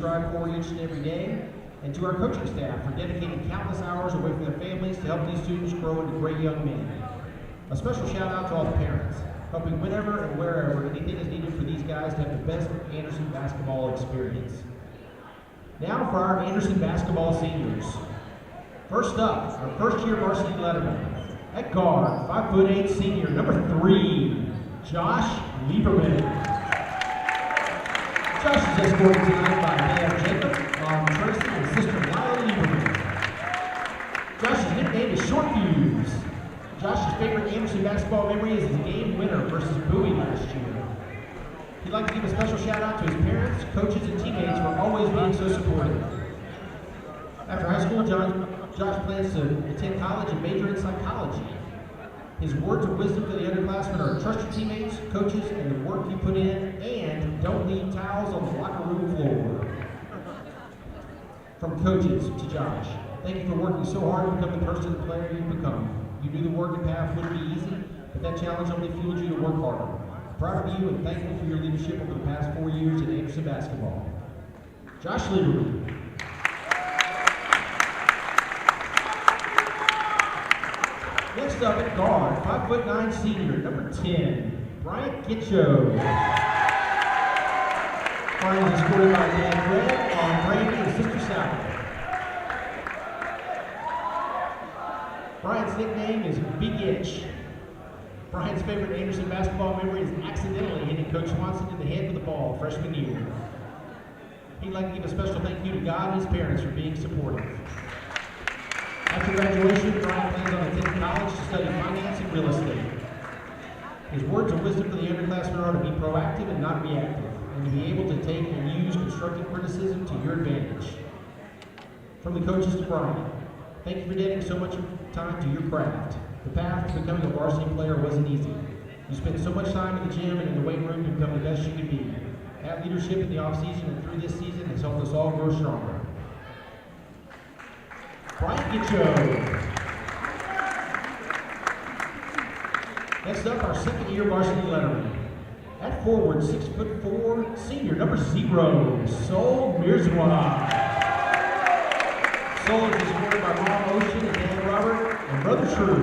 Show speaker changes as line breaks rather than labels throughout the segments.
strive for each and every day, and to our coaching staff for dedicating countless hours away from their families to help these students grow into great young men. A special shout out to all the parents, helping whenever and wherever anything is needed for these guys to have the best Anderson basketball experience. Now for our Anderson basketball seniors. First up, our first year varsity letterman. At guard, 5'8" senior, number 3, Josh Lieberman. Josh is escorted tonight by Dad Jacob, Mom Tracy, and sister Lila Lieberman. Josh's nickname is Short Fuse. Josh's favorite Anderson basketball memory is his game winner versus Bowie last year. He'd like to give a special shout out to his parents, coaches, and teammates for always being so supportive. After high school, Josh plans to attend college and major in psychology. His words of wisdom to the underclassmen are trust your teammates, coaches, and the work you put in, and don't leave towels on the locker room floor. From coaches to Josh, thank you for working so hard to become the person and player you've become. You knew the work and path wouldn't be easy, but that challenge only fueled you to work harder. Proud of you and thankful for your leadership over the past 4 years in Anderson basketball. Josh Lieberman. Next up at guard, 5'9" senior, number 10, Bryant Gitcho. Bryant is escorted by Dad Greg, Mom Brandy, and sister Sally. Bryant's nickname is Big Itch. Bryant's favorite Anderson basketball memory is accidentally hitting Coach Swanson in the head with the ball freshman year. He'd like to give a special thank you to God and his parents for being supportive. After graduation, Bryant plans on attending college to study finance and real estate. His words of wisdom for the underclassmen are to be proactive and not reactive, and to be able to take and use constructive criticism to your advantage. From the coaches to Bryant, thank you for dedicating so much time to your craft. The path to becoming a varsity player wasn't easy. You spent so much time in the gym and in the weight room to become the best you could be. That leadership in the offseason and through this season has helped us all grow stronger. Bryant Gitcho. Next up, our second year varsity letterman. At forward, 6'4", senior, number 0, Sol Mirzwa. Sol is supported by Mom Ocean and Dad Robert and Brother True.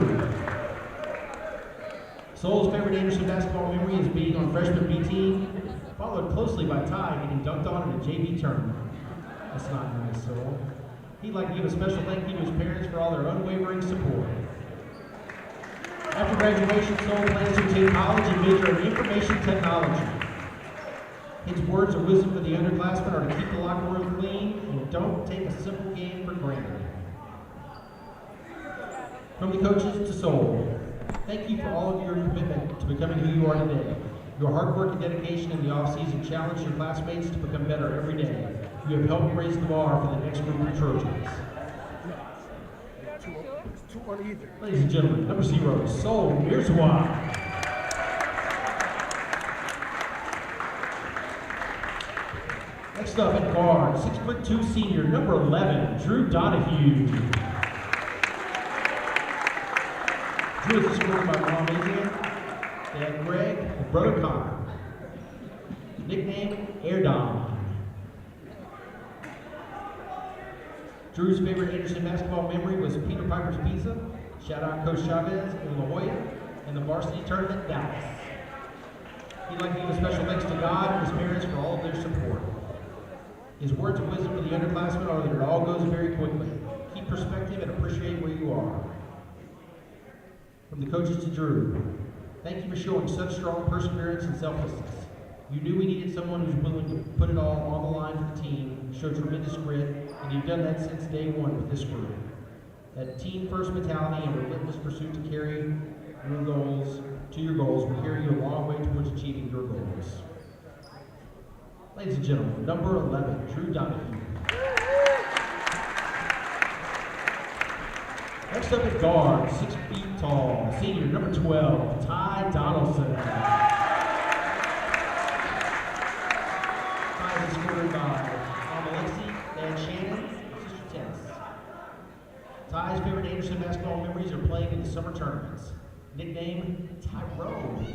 Sol's favorite Anderson basketball memory is being on freshman B team, followed closely by Ty getting dunked on in a JV tournament. That's not nice, Sol. He'd like to give a special thank you to his parents for all their unwavering support. After graduation, Sol plans to attend college and major in information technology. His words of wisdom for the underclassmen are to keep the locker room clean and don't take a simple game for granted. From the coaches to Sol, thank you for all of your commitment to becoming who you are today. Your hard work and dedication in the offseason challenged your classmates to become better every day. You have helped raise the bar for the next group of Trojans.
Two on either.
Ladies and gentlemen, number 0, Sol Mirzwa. Next up at guard, 6'2" senior, number 11, Drew Donahue. Drew is escorted by Mom Adrian, Dad Greg, and Brother Connor. Nickname, Air-Dom. Drew's favorite Anderson basketball memory was Peter Piper's Pizza, shout out Coach Chavez in La Jolla, and the varsity tournament in Dallas. He'd like to give a special thanks to God and his parents for all of their support. His words of wisdom for the underclassmen are that it all goes very quickly. Keep perspective and appreciate where you are. From the coaches to Drew, thank you for showing such strong perseverance and selflessness. You knew we needed someone who's willing to put it all on the line for the team, show tremendous grit, and you've done that since day one with this group. That team-first mentality and relentless pursuit to carry your goals will carry you a long way towards achieving your goals. Ladies and gentlemen, number 11, Drew Donahue. Next up at guard, 6 feet tall, senior, number 12, Ty Donaldson. Ty is escorted by Mom Alexi, Dad Shannon, and Sister Tess. Ty's favorite Anderson basketball memories are playing in the summer tournaments. Nickname, Tyrone.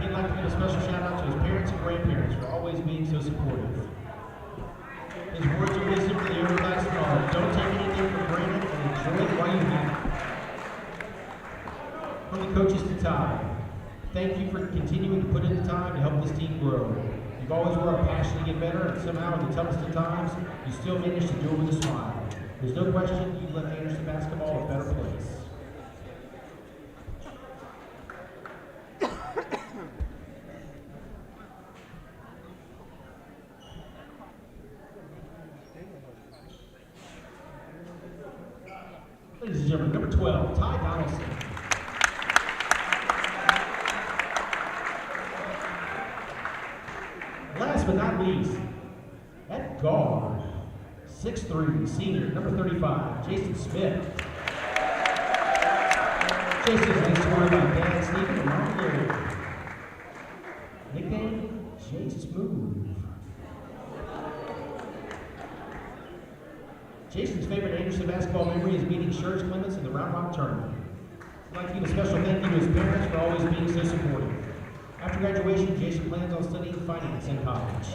He'd like to give a special shout out to his parents and grandparents for always being so supportive. the coaches to Ty. Thank you for continuing to put in the time to help this team grow. You've always were a passion to get better, and somehow in the toughest of times, you still managed to do it with a smile. There's no question you've left Anderson basketball a better place. Ladies and gentlemen, number 12, Ty Donaldson. Last but not least, at guard, 6'3", senior, number 35, Jason Smith. Jason is being scored by Dan Stephen and Mark Leary. Nickname, Jay Smooth. Jason's favorite Anderson basketball memory is beating Scherz Clements in the Round Rock tournament. I'd like to give a special thank you to his parents for always being so supportive. After graduation, Jason plans on studying finance in college.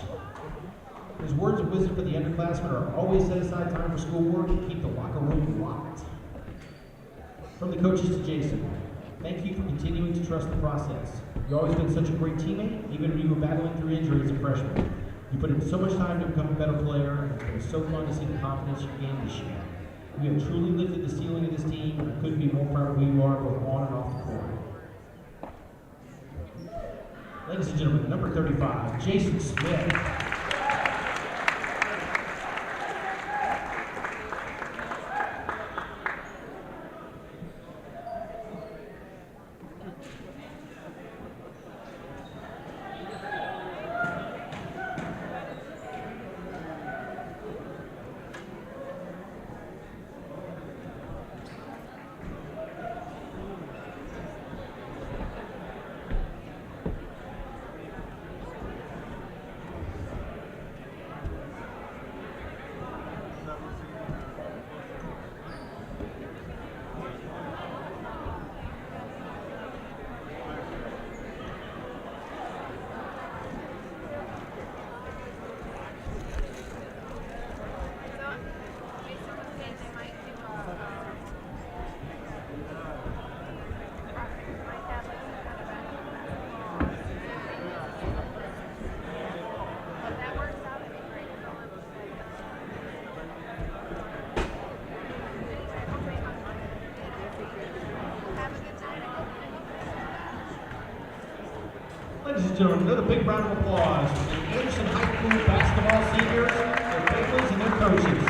His words of wisdom for the underclassmen are always set aside time for schoolwork and keep the locker room locked. From the coaches to Jason, thank you for continuing to trust the process. You've always been such a great teammate, even when you were battling through injury as a freshman. You put in so much time to become a better player, and it's been so fun to see the confidence you gained this year. You have truly lifted the ceiling of this team, and I couldn't be more proud of who you are both on and off the court. Ladies and gentlemen, number 35, Jason Smith. Ladies and gentlemen, another big round of applause for the Anderson High School basketball seniors, their families, and their coaches.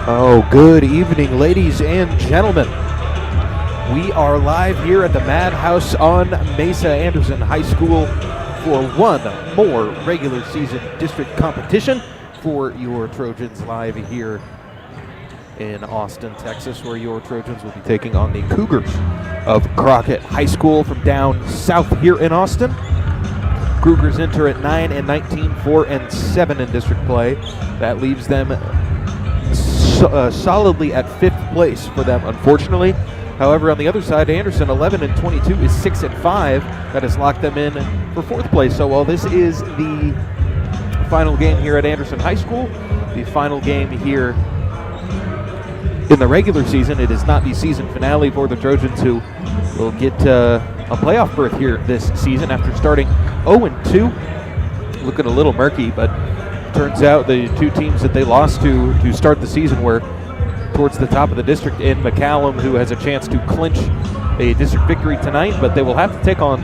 Oh, good evening, ladies and gentlemen. We are live here at the Madhouse on Mesa Anderson High School for one more regular season district competition for your Trojans, live here in Austin, Texas, where your Trojans will be taking on the Cougars of Crockett High School from down south here in Austin. Cougars enter at 9-19, 4-7 in district play. That leaves them solidly at 5th place for them, unfortunately. However, on the other side, Anderson, 11-22, is 6-5. That has locked them in for 4th place. So while this is the final game here at Anderson High School, the final game here in the regular season, it is not the season finale for the Trojans, who will get a playoff berth here this season after starting 0-2. Looking a little murky, but turns out the two teams that they lost to start the season were towards the top of the district in McCallum, who has a chance to clinch a district victory tonight, but they will have to take on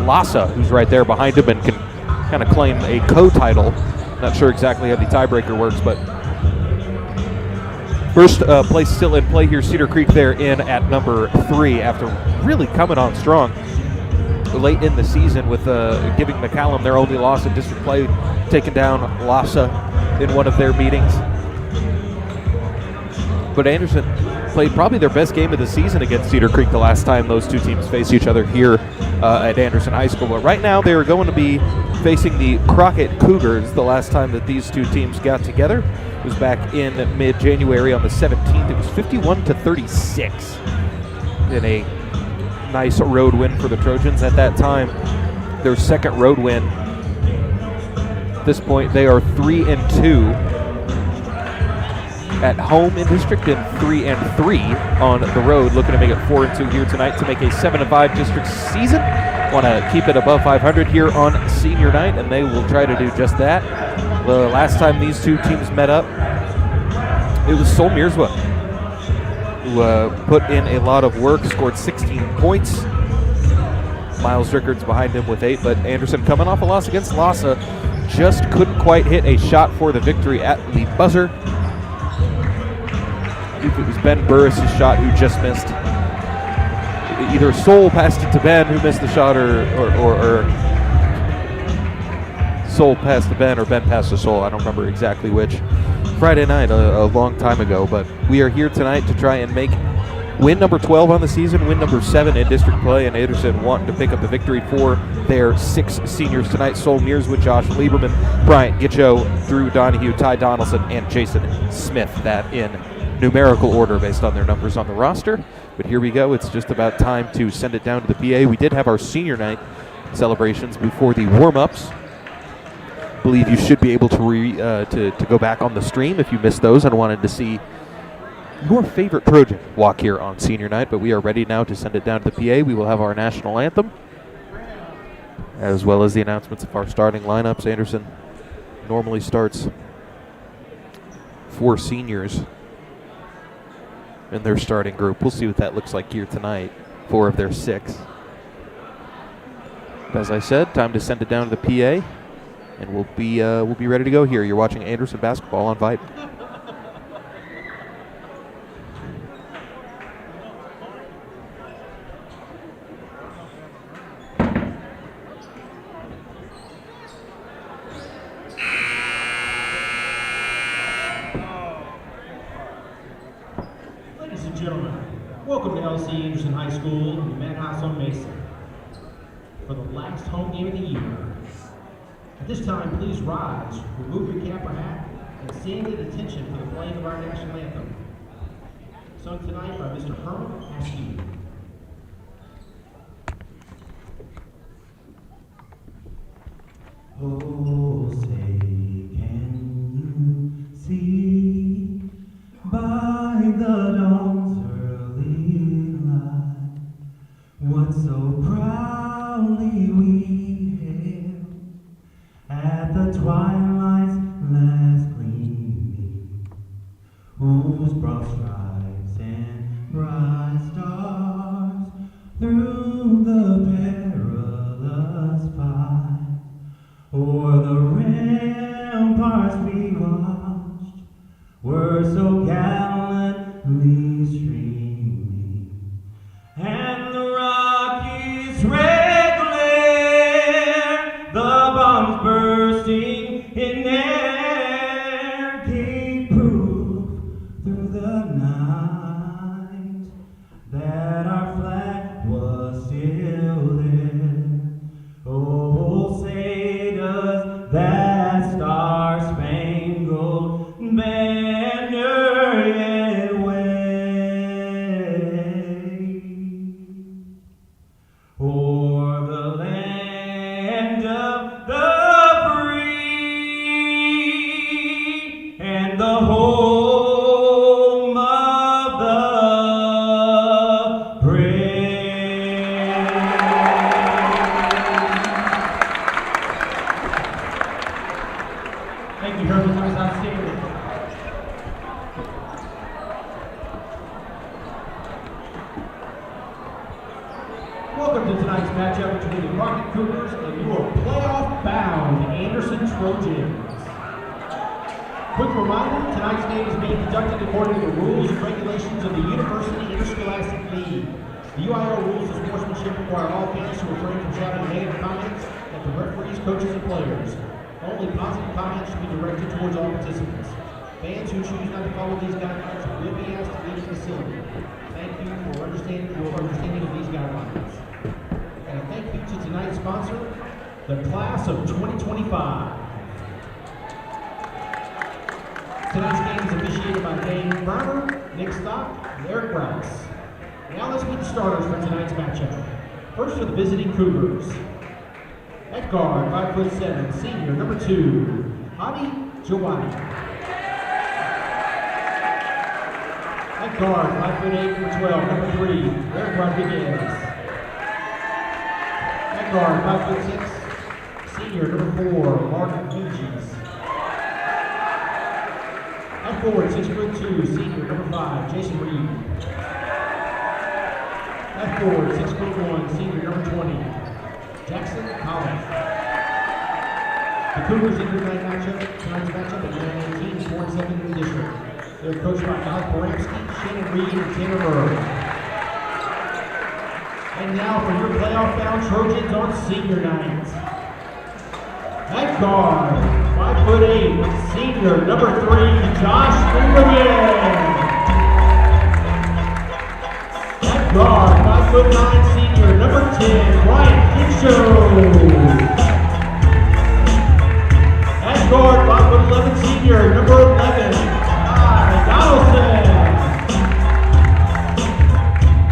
Lhasa, who's right there behind him and can kind of claim a co-title. Not sure exactly how the tiebreaker works, but first place still in play here. Cedar Creek there in at number 3 after really coming on strong late in the season with giving McCallum their only loss in district play, taking down Lhasa in one of their meetings. But Anderson played probably their best game of the season against Cedar Creek the last time those two teams face each other here at Anderson High School. But right now they are going to be facing the Crockett Cougars. The last time that these two teams got together was back in mid-January on the 17th. It was 51-36 in a nice road win for the Trojans. At that time, their second road win. At this point, they are 3-2 at home in district and 3-3 on the road. Looking to make it 4-2 here tonight to make a 7-5 district season. Want to keep it above 500 here on senior night, and they will try to do just that. The last time these two teams met up, it was Sol Mirzwa, who put in a lot of work, scored 16 points. Miles Rickards behind him with 8, but Anderson coming off a loss against Lhasa, just couldn't quite hit a shot for the victory at the buzzer. I think it was Ben Burris' shot who just missed. Either Sol passed it to Ben, who missed the shot, or Sol passed to Ben, or Ben passed to Sol. I don't remember exactly which. Friday night, a long time ago, but we are here tonight to try and make win number 12 on the season, win number 7 in district play, and Anderson wanting to pick up the victory for their 6 seniors tonight. Sol Mirzwa, Josh Lieberman, Bryant Gitcho, Drew Donahue, Ty Donaldson, and Jason Smith. That in numerical order based on their numbers on the roster. But here we go. It's just about time to send it down to the PA. We did have our senior night celebrations before the warm-ups. Believe you should be able to go back on the stream if you missed those and wanted to see your favorite Trojan walk here on senior night. But we are ready now to send it down to the PA. We will have our national anthem, as well as the announcements of our starting lineups. Anderson normally starts 4 seniors in their starting group. We'll see what that looks like here tonight. 4 of their 6. As I said, time to send it down to the PA. And we'll be ready to go here. You're watching Anderson basketball on Vype.
Ladies and gentlemen, welcome to LC Anderson High School in the Madhouse on Mesa for the last home game of the year. At this time, please rise, remove your cap or hat, and stand at attention for the playing of our national anthem, sung tonight by Mr. Herman Askew.
Oh, say, can you see by the dawn's early light what so proudly we hailed at the twilight's last gleaming, whose broad stripes and bright stars through the perilous fight o'er the ramparts we watched, were so gallantly streaming, and the Rockies' red glare, the bombs bursting in air, gave proof through the night that our flag was still there. Oh, say does that star-spangled banner yet wave o'er the land of the free and the home of the brave.
Thank you, Herman. That was outstanding. Welcome to tonight's matchup between the Crockett Cougars and your playoff-bound Anderson Trojans. Quick reminder, tonight's game is being conducted according to the rules and regulations of the University Interscholastic League. The UIL rules of sportsmanship require all fans to refrain from shouting negative comments at the referees, coaches, and players. Only positive comments should be directed towards all participants. Fans who choose not to follow these guidelines will be asked to leave the facility. Thank you for your understanding of these guidelines. And thank you to tonight's sponsor, the class of 2025. Tonight's game is officiated by Dane Browner, Nick Stock, and Eric Rouse. Now let's meet the starters for tonight's matchup. First for the visiting Cougars. At guard, 5'7", senior, number 2, Hadi Jawadi. At guard, 5'8", number 12, number 3, Eric Rodriguez. At guard, 5'6", senior, number 4, Martin Hughes. At forward, 6'2", senior, number 5, Jason Reed. At forward, 6'1", senior, number 20, Jackson Collins. The Cougars enter tonight's matchup at 19, 4-7 in the district. They're coached by Alex Boramsky, Shannon Reed, and Tanner Murray. And now for your playoff-bound Trojans on senior night. At guard, 5'8", senior, number 3, Josh Lieberman. At guard, 5'9", senior, number 10, Ryan Kinshaw. At guard, 5'11", senior, number 11, Ty Donaldson.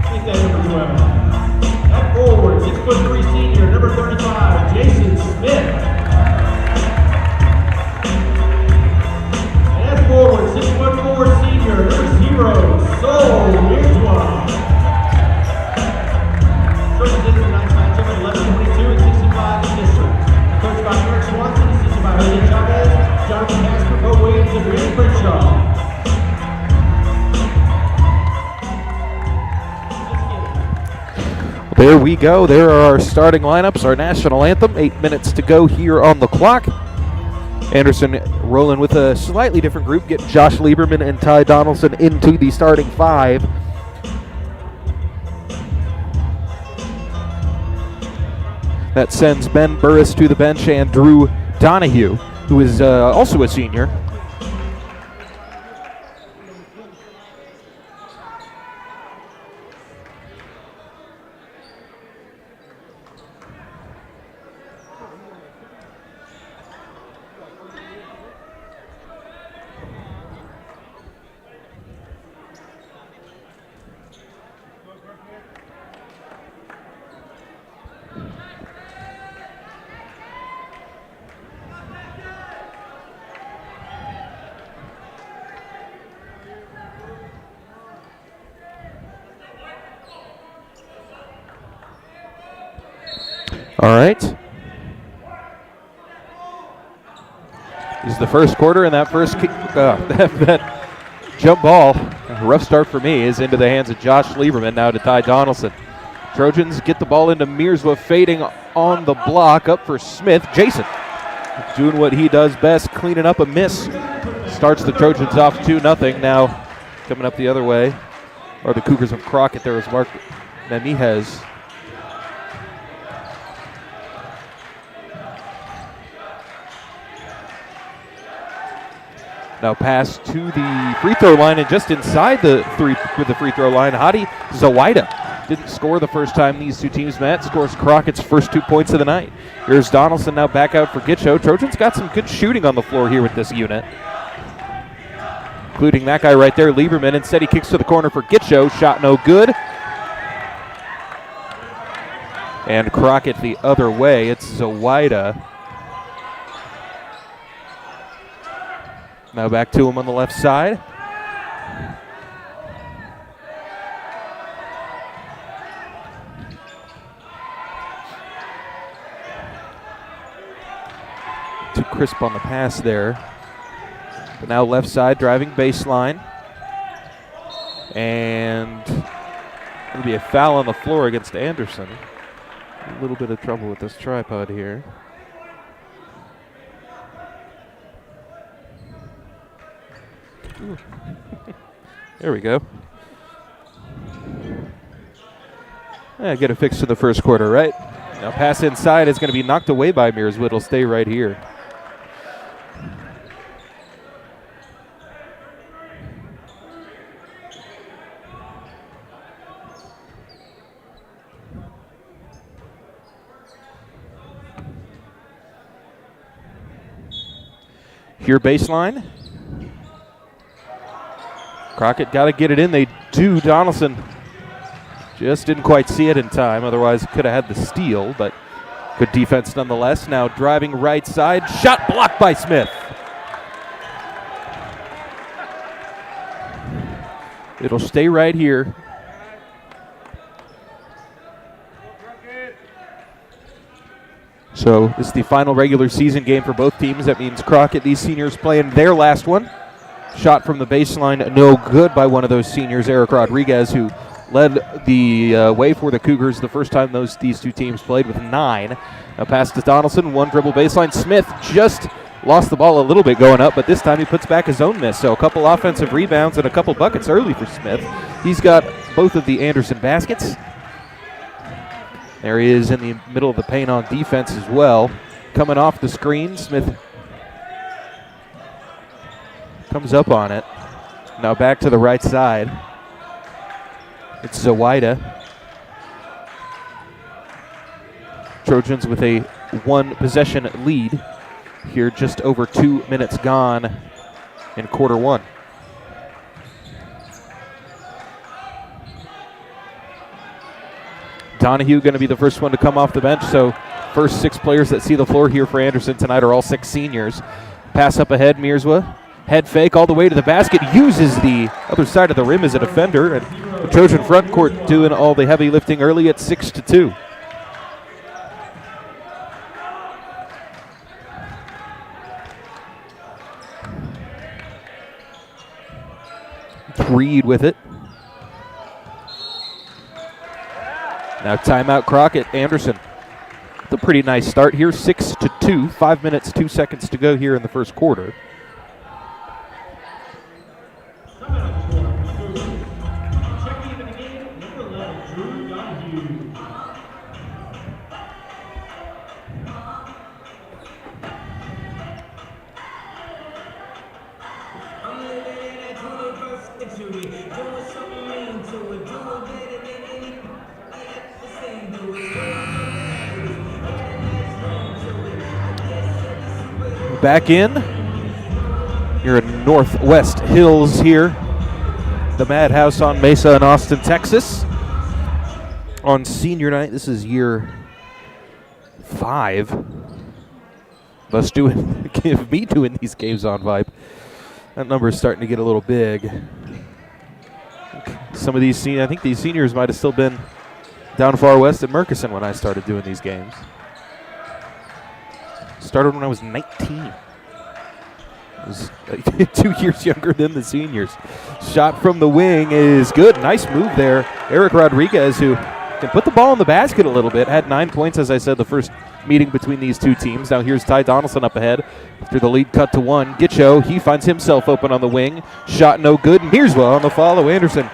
Take that number 12. At forward, 6'3", senior, number 35, Jason Smith. And at forward, 6'4", senior, number 0, Sol Mirzwa. Trojans enter tonight's matchup at 11:22 and 65 in the district. Coached by Eric Swanson, assisted by Jose Chavez, Jonathan Casper, Bo Williams, and Randy Crenshaw.
There we go. There are our starting lineups, our national anthem. 8 minutes to go here on the clock. Anderson rolling with a slightly different group, getting Josh Lieberman and Ty Donaldson into the starting 5. That sends Ben Burris to the bench and Drew Donahue, who is also a senior. All right. This is the first quarter, and that first kick, that jump ball, a rough start for me, is into the hands of Josh Lieberman, now to Ty Donaldson. Trojans get the ball into Mirzwa, fading on the block, up for Smith. Jason doing what he does best, cleaning up a miss. starts the Trojans off 2-0. Now coming up the other way are the Cougars of Crockett. There is Mark Namihez. Now pass to the free throw line, and just inside the free throw line, Hadi Zawaida didn't score the first time these two teams met. Scores Crockett's first 2 points of the night. Here's Donaldson now back out for Gitcho. Trojans got some good shooting on the floor here with this unit, including that guy right there, Lieberman. Instead, he kicks to the corner for Gitcho. Shot no good. And Crockett the other way. It's Zawaida. Now back to him on the left side. Too crisp on the pass there. But now left side, driving baseline. And it'll be a foul on the floor against Anderson. A little bit of trouble with this tripod here. There we go. Yeah, get a fix to the first quarter, right? Now pass inside is going to be knocked away by Mearswood. It'll stay right here. Here baseline. Crockett got to get it in. They do. Donaldson just didn't quite see it in time. Otherwise, could have had the steal, but good defense nonetheless. Now driving right side. Shot blocked by Smith. It'll stay right here. So this is the final regular season game for both teams. That means Crockett, these seniors playing their last one. Shot from the baseline, no good by one of those seniors, Eric Rodriguez, who led the way for the Cougars the first time these two teams played with 9. A pass to Donaldson, one dribble baseline. Smith just lost the ball a little bit going up, but this time he puts back his own miss. So a couple offensive rebounds and a couple buckets early for Smith. He's got both of the Anderson baskets. There he is in the middle of the paint on defense as well. Coming off the screen, Smith comes up on it. Now back to the right side. It's Zawaida. Trojans with a 1-possession lead here, just over 2 minutes gone in quarter one. Donahue going to be the first one to come off the bench, so first 6 players that see the floor here for Anderson tonight are all 6 seniors. Pass up ahead, Mearswa. Head fake all the way to the basket, uses the other side of the rim as a defender, and the Trojan front court doing all the heavy lifting early at 6-2. Reed with it. Now timeout Crockett. Anderson with a pretty nice start here, 6-2, 5 minutes, 2 seconds to go here in the first quarter. Back in. You're in Northwest Hills here. The Madhouse on Mesa in Austin, Texas. On senior night, this is year 5 of us doing these games on Vype. That number is starting to get a little big. Some of these, I think these seniors might have still been down far west at Murkison when I started doing these games. Started when I was 19. I was 2 years younger than the seniors. Shot from the wing is good. Nice move there. Eric Rodriguez, who can put the ball in the basket a little bit, had 9 points, as I said, the first meeting between these two teams. Now here's Ty Donaldson up ahead after the lead cut to 1. Gitcho, he finds himself open on the wing. Shot no good. Mearswa on the follow. Anderson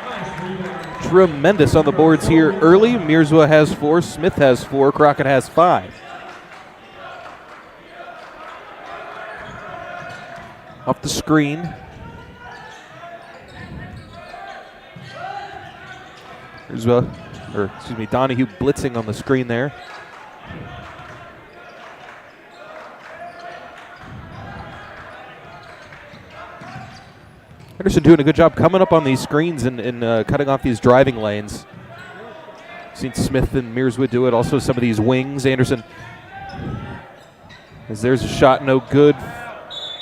tremendous on the boards here early. Mearswa has 4. Smith has 4. Crockett has 5. Off the screen. Donahue blitzing on the screen there. Anderson doing a good job coming up on these screens and cutting off these driving lanes. Seen Smith and Mearswood do it. Also some of these wings. Anderson, as there's a shot, no good,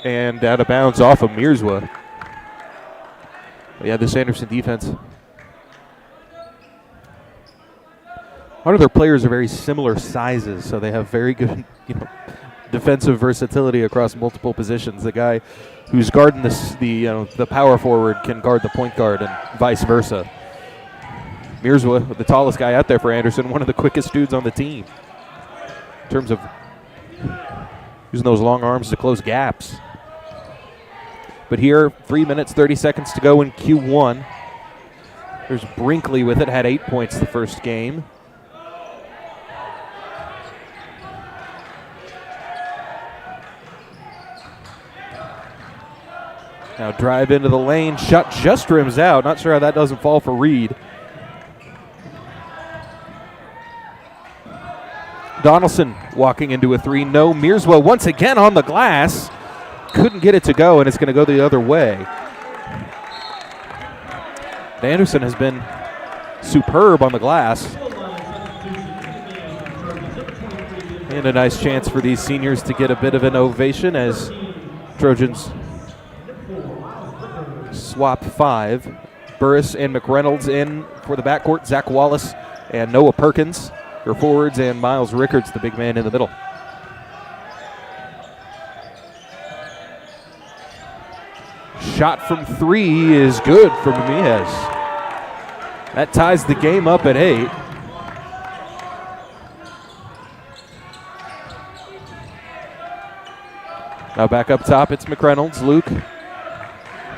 and out of bounds off of Mearswood. But yeah, this Anderson defense. A lot of their players are very similar sizes, so they have very good, defensive versatility across multiple positions. The guy who's guarding the power forward can guard the point guard, and vice versa. Mearswa, the tallest guy out there for Anderson, one of the quickest dudes on the team in terms of using those long arms to close gaps. But here, 3 minutes, 30 seconds to go in Q1. There's Brinkley with it, had 8 points the first game. Now drive into the lane, shot just rims out. Not sure how that doesn't fall for Reed. Donaldson walking into a 3. No, Mearswa once again on the glass. Couldn't get it to go, and it's going to go the other way. Anderson has been superb on the glass. And a nice chance for these seniors to get a bit of an ovation as Trojans swap 5. Burris and McReynolds in for the backcourt. Zach Wallace and Noah Perkins, their forwards, and Miles Rickards, the big man in the middle. Shot from 3 is good from Ramirez. That ties the game up at 8. Now back up top, it's McReynolds. Luke.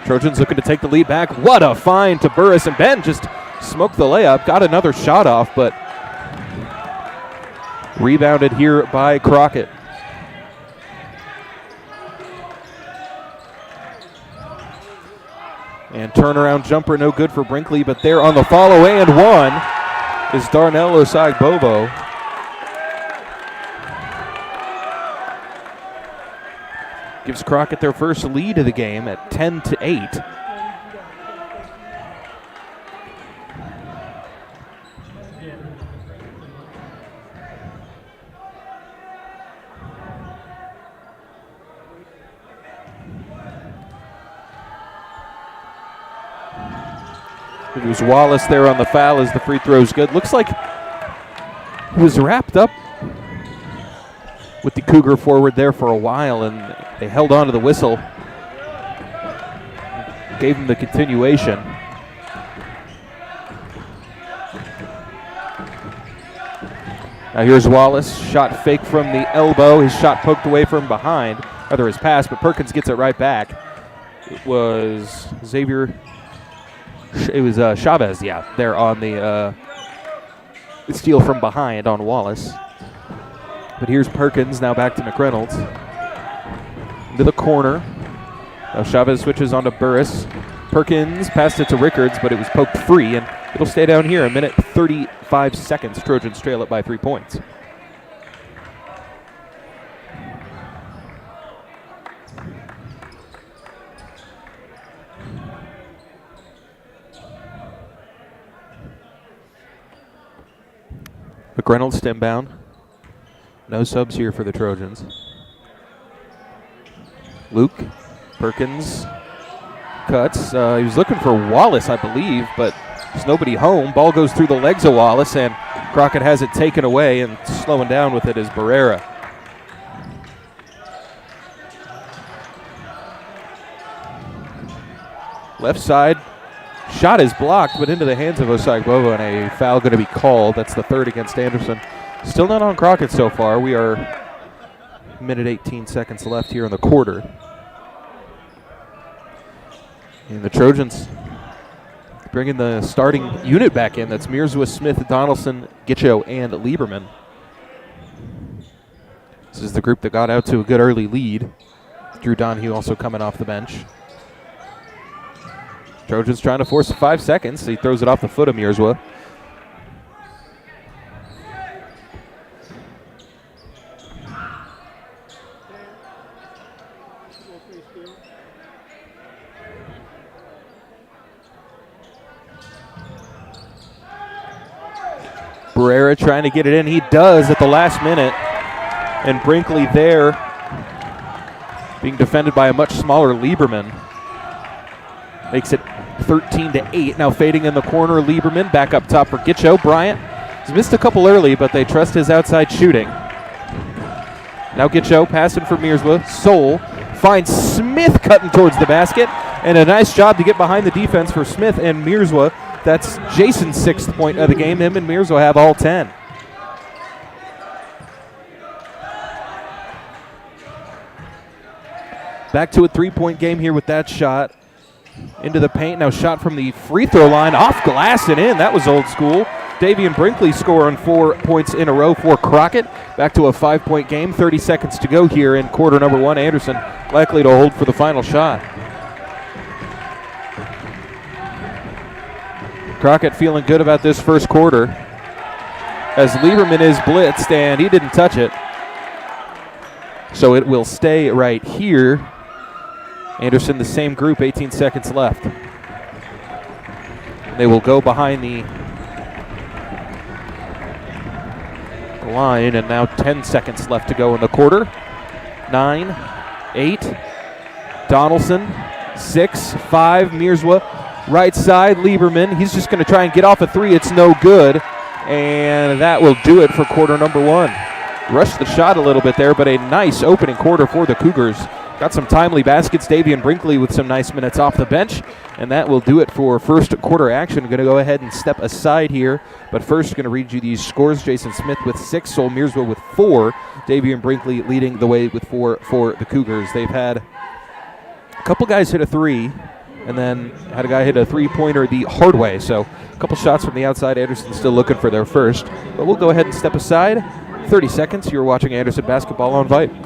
Trojans looking to take the lead back. What a find to Burris, and Ben just smoked the layup. Got another shot off, but rebounded here by Crockett. And turnaround jumper, no good for Brinkley, but there on the follow and one is Darnell Osagbovo. Gives Crockett their first lead of the game at 10-8. It was Wallace there on the foul as the free throw is good. Looks like he was wrapped up with the Cougar forward there for a while, and they held on to the whistle. Gave him the continuation. Now here's Wallace. Shot fake from the elbow. His shot poked away from behind. Rather his pass, but Perkins gets it right back. It was Xavier. It was Chavez, yeah, there on the steal from behind on Wallace. But here's Perkins, now back to McReynolds. Into the corner. Now Chavez switches on to Burris. Perkins passed it to Rickards, but it was poked free, and it'll stay down here. A minute 35 seconds. Trojans trail it by 3 points. McReynolds stem bound. No subs here for the Trojans. Luke, Perkins cuts. He was looking for Wallace, I believe, but there's nobody home. Ball goes through the legs of Wallace, and Crockett has it taken away, and slowing down with it is Barrera. Left side. Shot is blocked, but into the hands of Osagbovo, and a foul going to be called. That's the third against Anderson. Still not on Crockett so far. We are minute 18 seconds left here in the quarter. And the Trojans bringing the starting unit back in. That's Mearswa, Smith, Donaldson, Gitcho, and Lieberman. This is the group that got out to a good early lead. Drew Donahue also coming off the bench. Trojans trying to force 5 seconds. He throws it off the foot of Mearswa. Barrera trying to get it in. He does at the last minute. And Brinkley there being defended by a much smaller Lieberman. Makes it 13-8. Now fading in the corner, Lieberman back up top for Gitcho. Bryant has missed a couple early, but they trust his outside shooting. Now Gitcho passing for Mearswa. Soul finds Smith cutting towards the basket. And a nice job to get behind the defense for Smith and Mearswa. That's Jason's 6th point of the game. Him and Mearswa have all 10. Back to a 3-point game here with that shot. Into the paint, now shot from the free throw line, off glass and in. That was old school. Davian Brinkley scoring 4 points in a row for Crockett. Back to a 5-point game, 30 seconds to go here in quarter number 1. Anderson likely to hold for the final shot. Crockett feeling good about this first quarter as Lieberman is blitzed and he didn't touch it. So it will stay right here. Anderson, the same group, 18 seconds left. They will go behind the line, and now 10 seconds left to go in the quarter. 9, 8, Donaldson, 6, 5, Mearswa, right side, Lieberman. He's just going to try and get off a 3. It's no good, and that will do it for quarter number 1. Rushed the shot a little bit there, but a nice opening quarter for the Cougars. Got some timely baskets. Davian Brinkley with some nice minutes off the bench. And that will do it for first quarter action. Going to go ahead and step aside here. But first, going to read you these scores. Jason Smith with 6. Sol Mearswa with 4. Davian Brinkley leading the way with 4 for the Cougars. They've had a couple guys hit a 3. And then had a guy hit a 3-pointer the hard way. So a couple shots from the outside. Anderson still looking for their first. But we'll go ahead and step aside. 30 seconds. You're watching Anderson Basketball on Vype.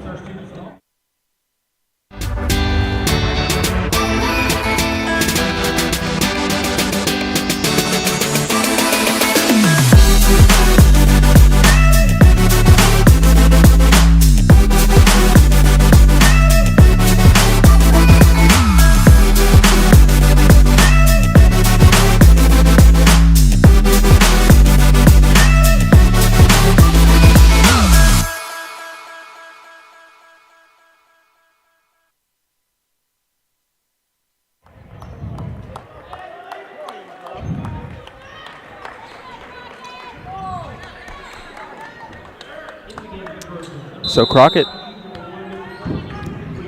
So Crockett,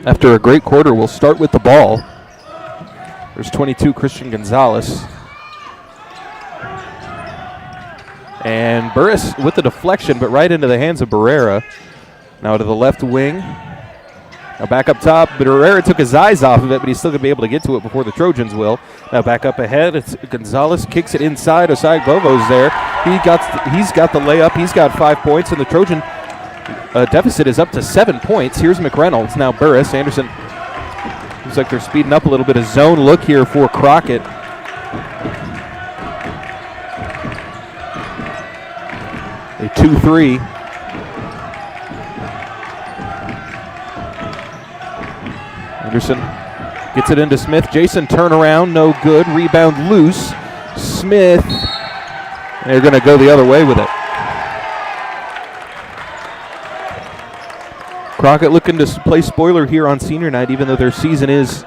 after a great quarter, will start with the ball. There's 22, Christian Gonzalez. And Burris with the deflection, but right into the hands of Barrera. Now to the left wing. Now back up top, but Barrera took his eyes off of it, but he's still going to be able to get to it before the Trojans will. Now back up ahead, it's Gonzalez, kicks it inside. Osai Bovo's there. He's got the layup. He's got 5 points, and the Trojan deficit is up to 7 points. Here's McReynolds. Now Burris. Anderson. Looks like they're speeding up a little bit. A zone look here for Crockett. A 2-3. Anderson gets it into Smith. Jason turnaround, no good. Rebound loose. Smith. And they're going to go the other way with it. Crockett looking to play spoiler here on senior night, even though their season is,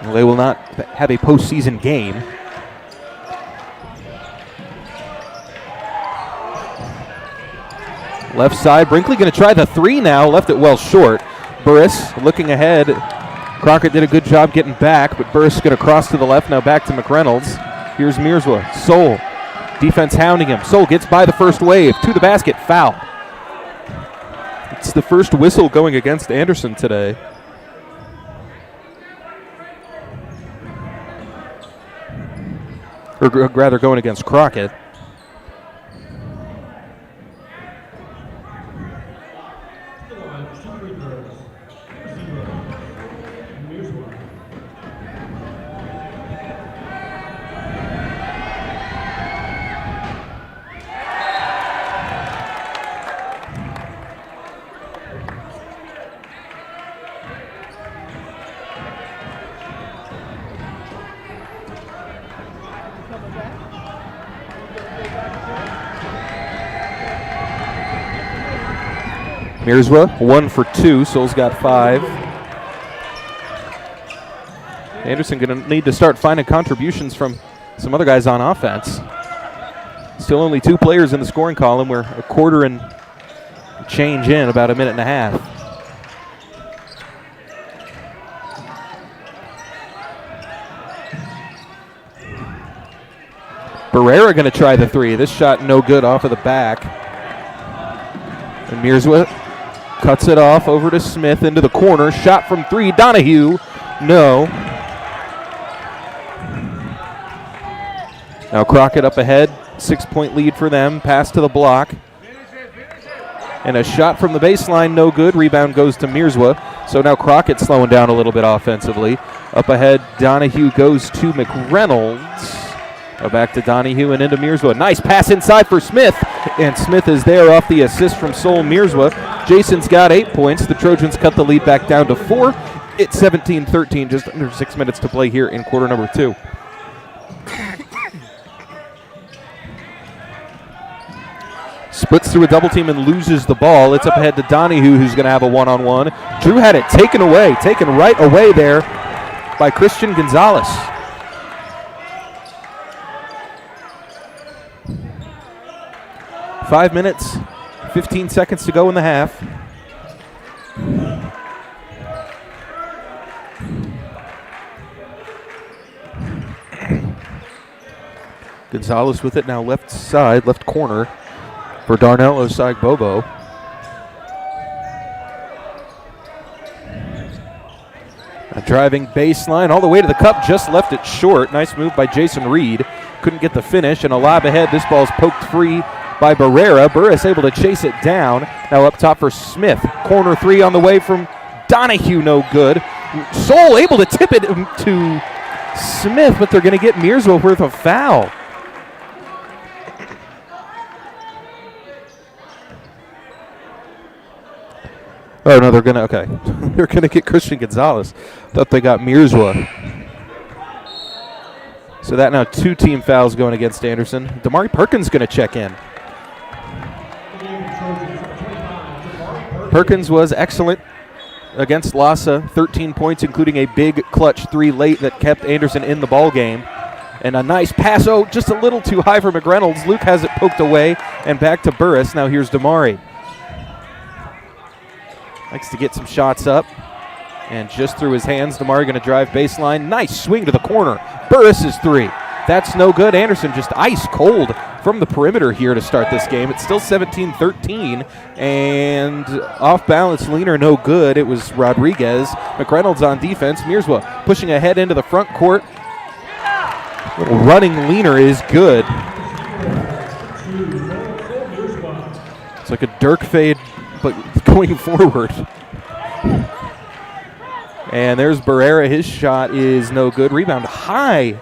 well, they will not have a postseason game. Left side, Brinkley going to try the 3 now, left it well short. Burris looking ahead. Crockett did a good job getting back, but Burris going to cross to the left, now back to McReynolds. Here's Mearswa. Soul Defense hounding him. Soul gets by the first wave. To the basket. Foul. It's the first whistle going against Anderson today. Or rather going against Crockett. Mirzwa, 1 for 2. Soul's got 5. Anderson going to need to start finding contributions from some other guys on offense. Still only 2 players in the scoring column. We're a quarter and change in, about a minute and a half. Barrera going to try the 3. This shot no good off of the back. And Mirzwa cuts it off over to Smith into the corner. Shot from 3. Donahue. No. Now Crockett up ahead. 6-point lead for them. Pass to the block. And a shot from the baseline. No good. Rebound goes to Mirzwa. So now Crockett slowing down a little bit offensively. Up ahead, Donahue goes to McReynolds. Back to Donahue and into Mirzwa. Nice pass inside for Smith. And Smith is there off the assist from Sol Mirzwa. Jason's got 8 points. The Trojans cut the lead back down to 4. It's 17-13, just under 6 minutes to play here in quarter number 2. Splits through a double team and loses the ball. It's up ahead to Donahue, who's going to have a one-on-one. Drew had it taken right away there by Christian Gonzalez. 5 minutes, 15 seconds to go in the half. Gonzalez with it now left side, left corner for Darnell Osagbobo. A driving baseline all the way to the cup, just left it short. Nice move by Jason Reed. Couldn't get the finish, and a lob ahead. This ball's poked free by Barrera. Burris able to chase it down. Now up top for Smith. Corner 3 on the way from Donahue, no good. Sol able to tip it to Smith, but they're going to get Mirzwa worth a foul. Oh, no, they're going to, okay. They're going to get Christian Gonzalez. Thought they got Mirzwa. So that now 2 team fouls going against Anderson. Damari Perkins going to check in. Perkins was excellent against Lhasa. 13 points, including a big clutch 3 late that kept Anderson in the ball game. And a nice pass, just a little too high for McReynolds. Luke has it poked away and back to Burris. Now here's Damari. Likes to get some shots up. And just through his hands, Damari going to drive baseline. Nice swing to the corner. Burris' 3. That's no good. Anderson just ice cold from the perimeter here to start this game. It's still 17-13. And off balance, leaner, no good. It was Rodriguez. McReynolds on defense. Mirzwa pushing ahead into the front court. Little running leaner is good. It's like a Dirk fade, but going forward. And there's Barrera. His shot is no good. Rebound high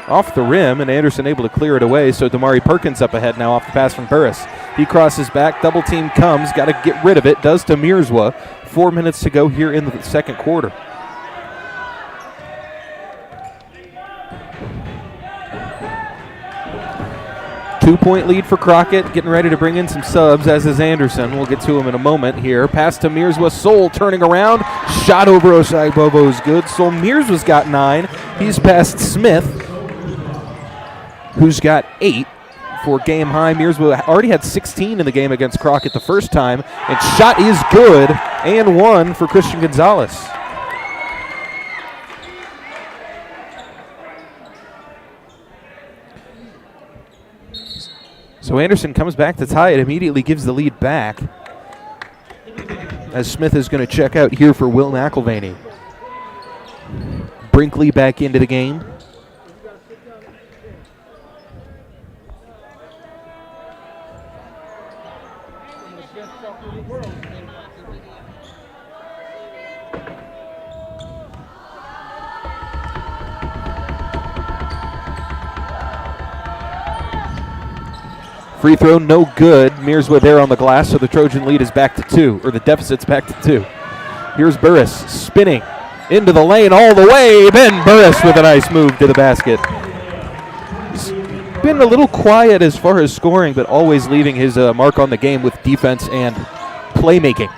off the rim, and Anderson able to clear it away. So Damari Perkins up ahead now off the pass from Burris. He crosses back. Double team comes. Got to get rid of it. Does to Mirzwa. 4 minutes to go here in the second quarter. Two-point lead for Crockett, getting ready to bring in some subs, as is Anderson. We'll get to him in a moment here. Pass to Mirzwa. Sol turning around. Shot over Osagbobo is good. Sol Mirzwa's got 9. He's past Smith, who's got 8 for game high. Mirzwa already had 16 in the game against Crockett the first time. And shot is good, and 1 for Christian Gonzalez. So Anderson comes back to tie it, immediately gives the lead back, as Smith is going to check out here for Will McElvaney. Brinkley back into the game. Free throw, no good. Mearswa there on the glass, so the Trojan lead is back to 2, or the deficit's back to 2. Here's Burris spinning into the lane all the way. Ben Burris with a nice move to the basket. He's been a little quiet as far as scoring, but always leaving his mark on the game with defense and playmaking.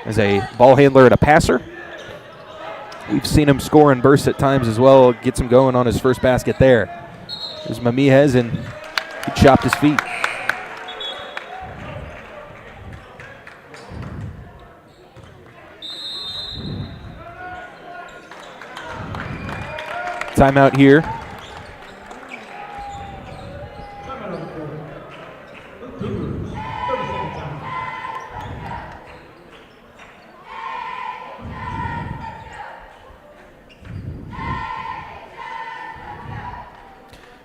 As a ball handler and a passer, we've seen him score and burst at times as well. Gets him going on his first basket there. There's Mamihez, and he chopped his feet. Timeout here.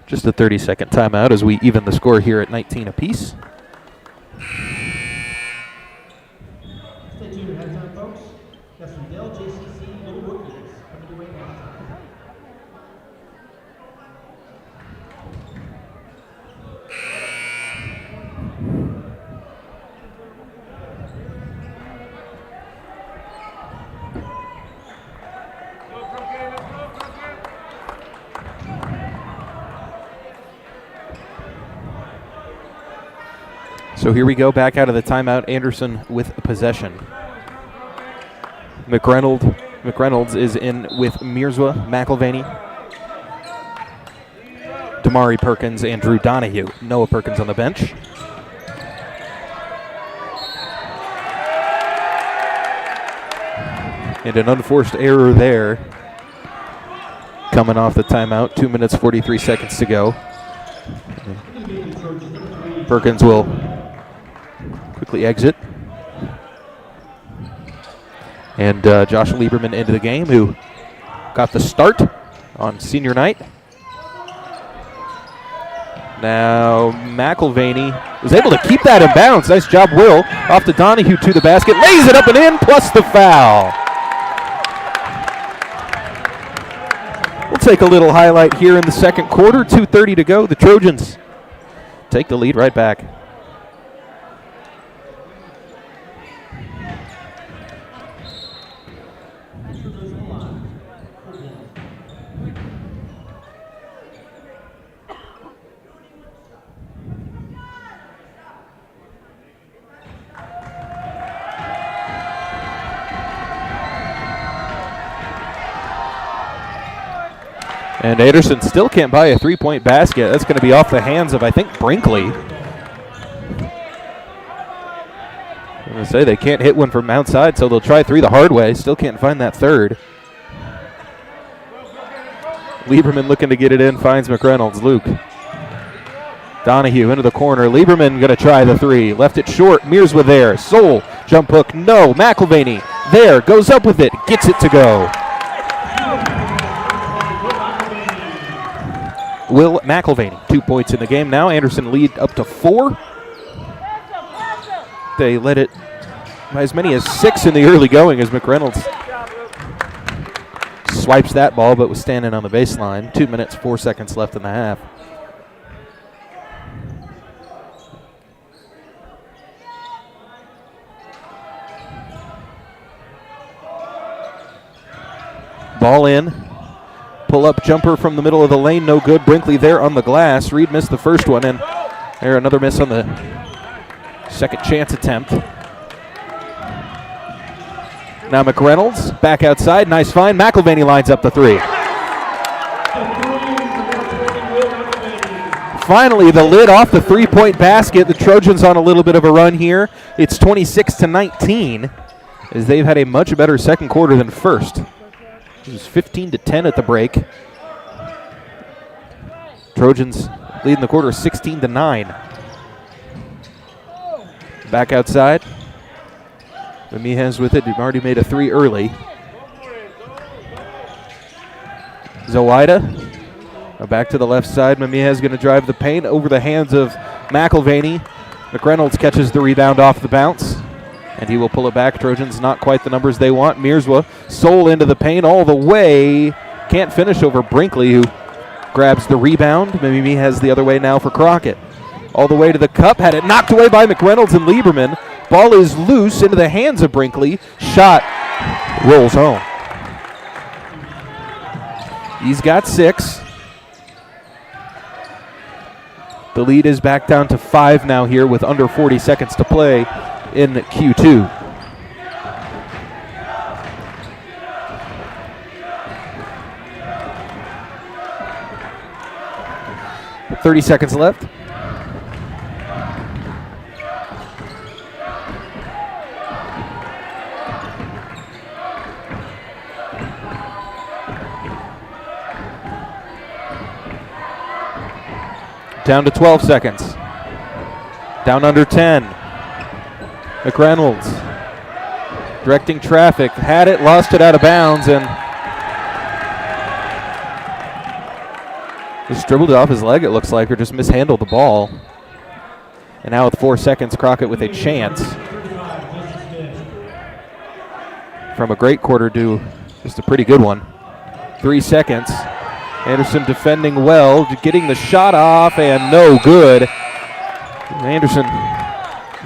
Just a 30-second timeout as we even the score here at 19 apiece.
Stay tuned at halftime, folks. That's from Dell JCC Little Rookies coming your way halftime.
So here we go, back out of the timeout. Anderson with possession. McReynolds is in with Mearswa, McElvaney, Damari Perkins, and Drew Donahue. Noah Perkins on the bench. And an unforced error there. Coming off the timeout, 2 minutes, 43 seconds to go. Perkins will quickly exit. And Josh Lieberman into the game, who got the start on senior night. Now McElvaney was able to keep that in bounds. Nice job, Will. Off to Donahue to the basket. Lays it up and in, plus the foul. We'll take a little highlight here in the second quarter. 2:30 to go. The Trojans take the lead right back. And Anderson still can't buy a three-point basket. That's going to be off the hands of, I think, Brinkley. I'm going to say they can't hit one from outside, so they'll try three the hard way. Still can't find that third. Lieberman looking to get it in, finds McReynolds. Luke. Donahue into the corner. Lieberman going to try the three. Left it short. Mearswa there. Soul. Jump hook. No. McElvaney there. Goes up with it. Gets it to go. Will McElvaney, 2 points in the game now. Anderson lead up to 4. They led it by as many as 6 in the early going as McReynolds swipes that ball, but was standing on the baseline. 2 minutes, 4 seconds left in the half. Ball in. Pull-up jumper from the middle of the lane, no good. Brinkley there on the glass. Reed missed the first one, and there another miss on the second chance attempt. Now McReynolds back outside, nice find. McElvaney lines up the three. Finally, the lid off the three-point basket. The Trojans on a little bit of a run here. It's 26-19, as they've had a much better second quarter than first. It was 15-10 at the break. Trojans leading the quarter 16-9. Back outside. Mamihez with it. He'd already made a 3 early. Zoida. Back to the left side. Mamihez going to drive the paint over the hands of McElvaney. McReynolds catches the rebound off the bounce, and he will pull it back. Trojans not quite the numbers they want. Mirzwa, Soul into the paint all the way. Can't finish over Brinkley, who grabs the rebound. Mamihez the other way now for Crockett. All the way to the cup. Had it knocked away by McReynolds and Lieberman. Ball is loose into the hands of Brinkley. Shot rolls home. He's got 6. The lead is back down to 5 now here with under 40 seconds to play in Q2. With 30 seconds left. Down to 12 seconds. Down under 10. McReynolds directing traffic. Had it, lost it out of bounds, and just dribbled it off his leg, it looks like, or just mishandled the ball. And now with 4 seconds, Crockett with a chance. From a great quarter to just a pretty good one. 3 seconds. Anderson defending well, getting the shot off, and no good. Anderson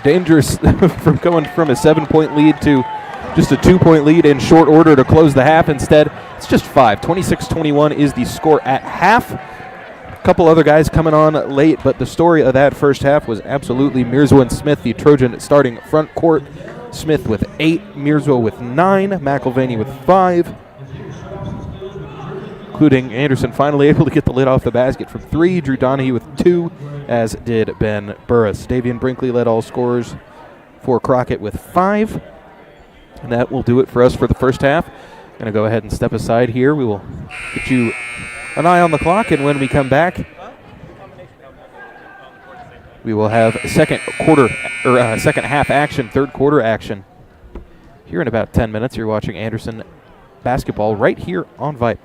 dangerous from going from a 7-point lead to just a 2-point lead in short order to close the half. Instead, it's just 5. 26-21 is the score at half. A couple other guys coming on late, but the story of that first half was absolutely Mirzwa and Smith, the Trojan starting front court. Smith with 8, Mirzwa with 9, McElvaney with 5. Including Anderson finally able to get the lid off the basket from 3. Drew Donahue with 2, as did Ben Burris. Davian Brinkley led all scorers for Crockett with 5. And that will do it for us for the first half. Going to go ahead and step aside here. We will get you an eye on the clock, and when we come back, we will have second half action, third quarter action. Here in about 10 minutes, you're watching Anderson basketball right here on Vype.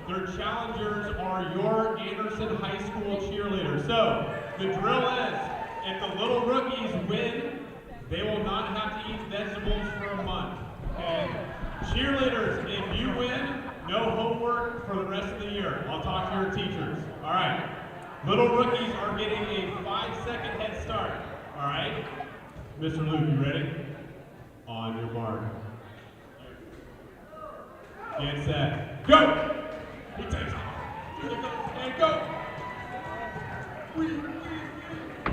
Their challengers are your Anderson High School cheerleaders. So the drill is, if the little rookies win, they will not have to eat vegetables for a month. Okay? Cheerleaders, if you win, no homework for the rest of the year. I'll talk to your teachers. All right. Little rookies are getting a 5-second head start. All right. Mr. Luke, you ready? On your mark. Get set. Go! He takes off. And go.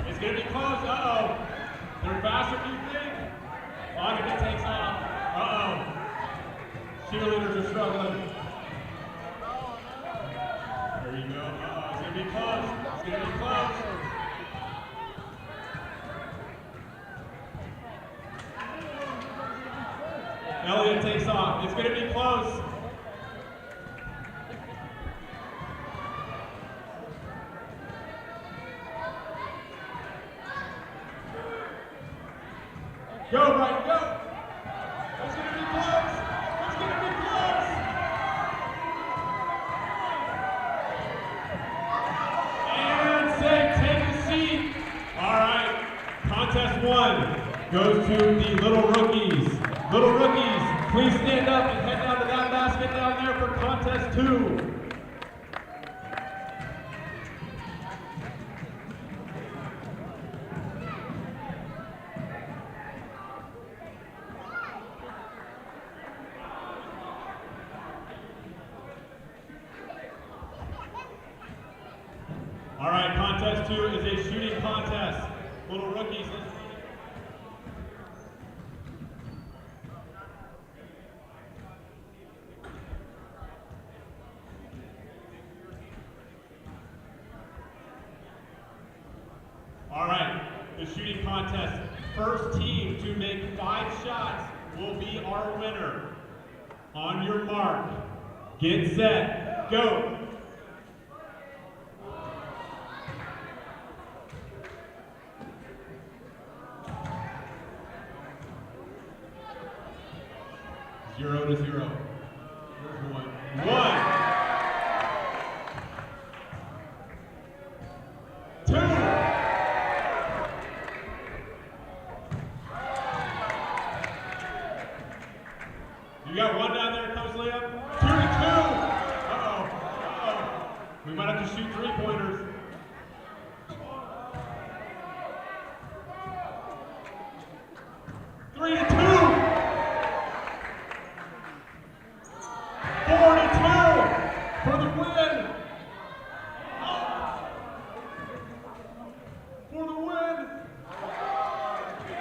It's going to be close. Uh-oh. They're faster than you think. Ogden takes off. Uh-oh. Cheerleaders are struggling. There you go. Uh-oh. It's going to be close. It's going to be close. Elliott takes off. It's going to be close. Go, Brian, go! It's going to be close! It's going to be close! And say, take a seat. All right, contest 1 goes to the little rookies. Little rookies, please stand up and head down to that basket down there for contest 2. Contest 2 is a shooting contest. Little rookies. All right, the shooting contest. First team to make 5 shots will be our winner. On your mark, get set, go. Zero to zero. Here's one. Two. You got one down there, Coach Liam? 2 to 2. Uh-oh. Uh-oh. We might have to shoot 3-pointers. Three to 2. 4 to 2 for the win. Oh. For the win.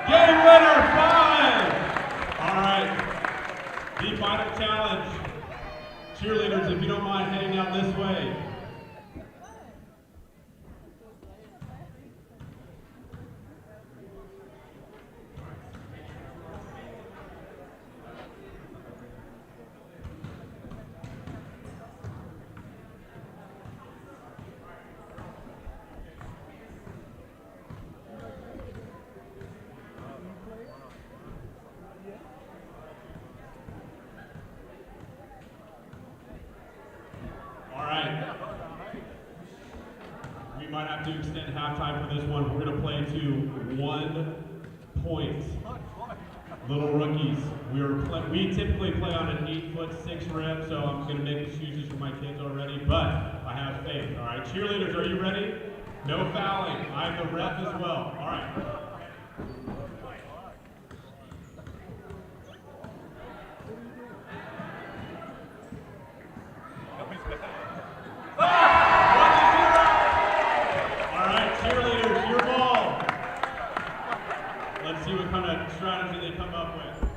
Game winner, 5. All right. The final challenge. Cheerleaders, if you don't mind heading down this way. We might have to extend halftime for this one. We're going to play to 1 point. Little rookies. We typically play on an 8'6" rim, so I'm going to make excuses for my kids already, but I have faith. All right, cheerleaders, are you ready? No fouling. I'm the ref as well. All right. See what kind of strategy they come up with.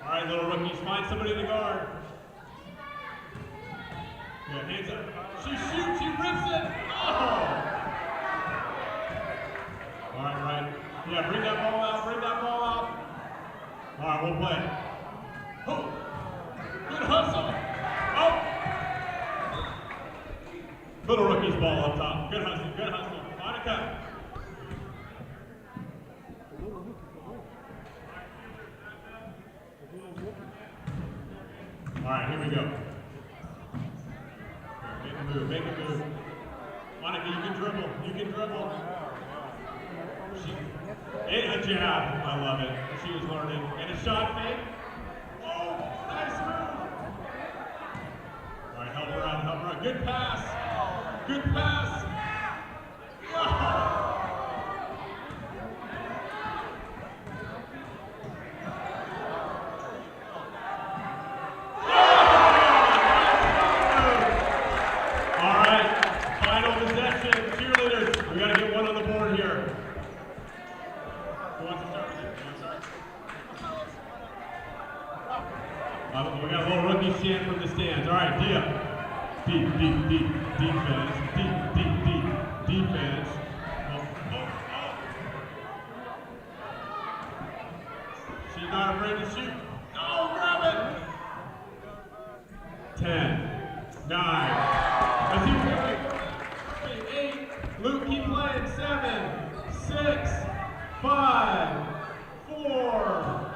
All right, little rookies, find somebody to guard. Good, hands up. She shoots, she rips it. Oh! All right. Yeah, bring that ball out, All right, we'll play. Oh! Good hustle. Oh! Little rookies ball up top. Good hustle. Monica. All right, here we go. Make a move. Monica, you can dribble. A jab, I love it. She was learning. And a shot fake. Oh, nice move. All right, help her out. Good pass. Oh. We got a little rookie chant from the stands. All right, Dia. Deep defense. Deep defense. Oh. She's not afraid to shoot. Oh, grab it. 10, 9. Let's see. 8. Luke, keep playing. 7, 6, 5, 4,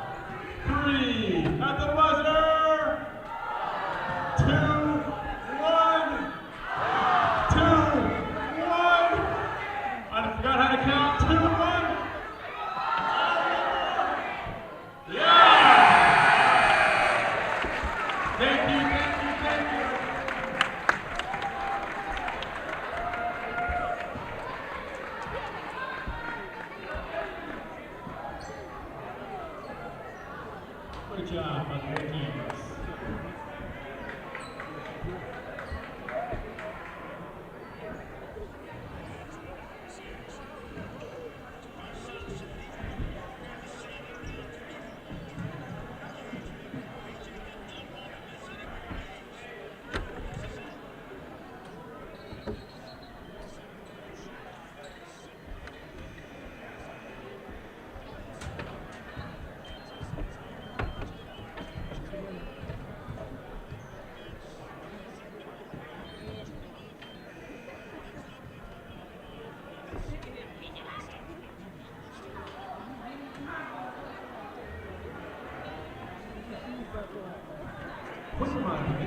3. At the buzzer. 2, 1. 2, 1. I forgot how to count. 2, 1. Yeah! Thank you. Good job, my teams.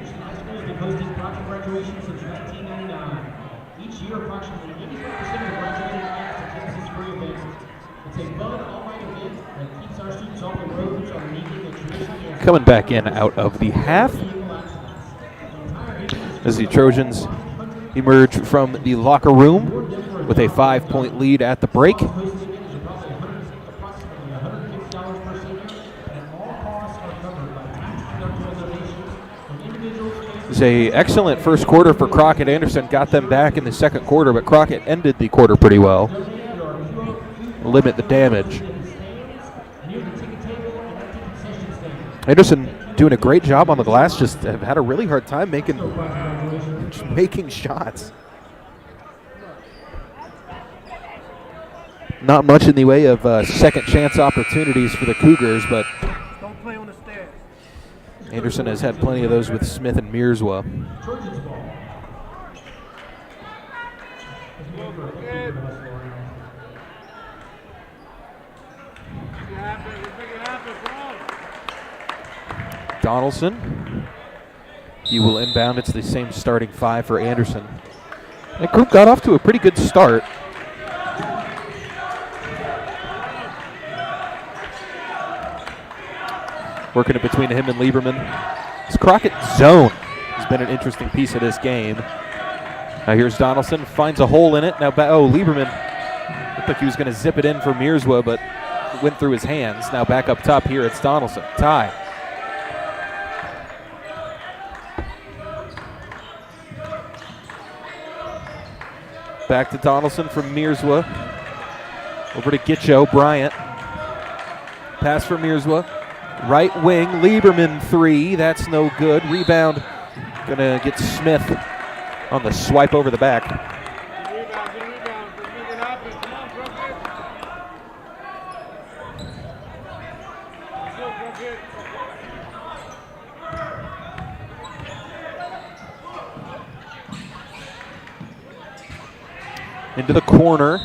Anderson High School has been hosting Crockett graduation since 1999. Each year, approximately 85% of the graduating class attends this free event. It's a fun, all-night event that keeps our students off the roads on making the tradition.
Coming back in out of the half as the Trojans emerge from the locker room with a 5-point lead at the break. It's an excellent first quarter for Crockett. Anderson got them back in the second quarter, but Crockett ended the quarter pretty well. Limit the damage. Anderson doing a great job on the glass, just have had a really hard time making shots. Not much in the way of second chance opportunities for the Cougars, but
Don't play on the stairs.
Anderson has had plenty of those with Smith and Mearswa. Donaldson, he will inbound. It's the same starting five for Anderson. That group got off to a pretty good start. Working it between him and Lieberman. This Crockett zone has been an interesting piece of this game. Now here's Donaldson, finds a hole in it. Now, Lieberman looked like he was going to zip it in for Mearswa, but it went through his hands. Now back up top here, it's Donaldson. Ty. Back to Donaldson from Mearswa. Over to Gitcho, Bryant. Pass for Mearswa. Right wing, Lieberman three. That's no good. Rebound. Gonna get Smith on the swipe over the back. Into the corner.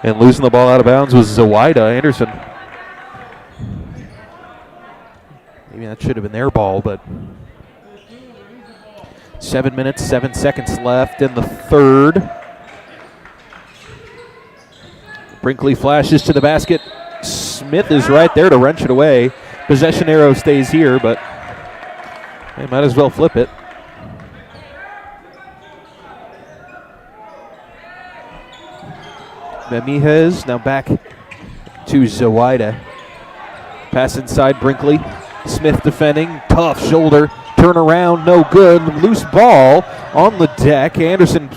And losing the ball out of bounds was Zawida. Anderson. Maybe that should have been their ball, but 7 minutes, 7 seconds left in the third. Brinkley flashes to the basket. Smith is right there to wrench it away. Possession arrow stays here, but they might as well flip it. Memijes now back to Zawida. Pass inside Brinkley. Smith defending, tough shoulder, turn around, no good. Loose ball on the deck. Anderson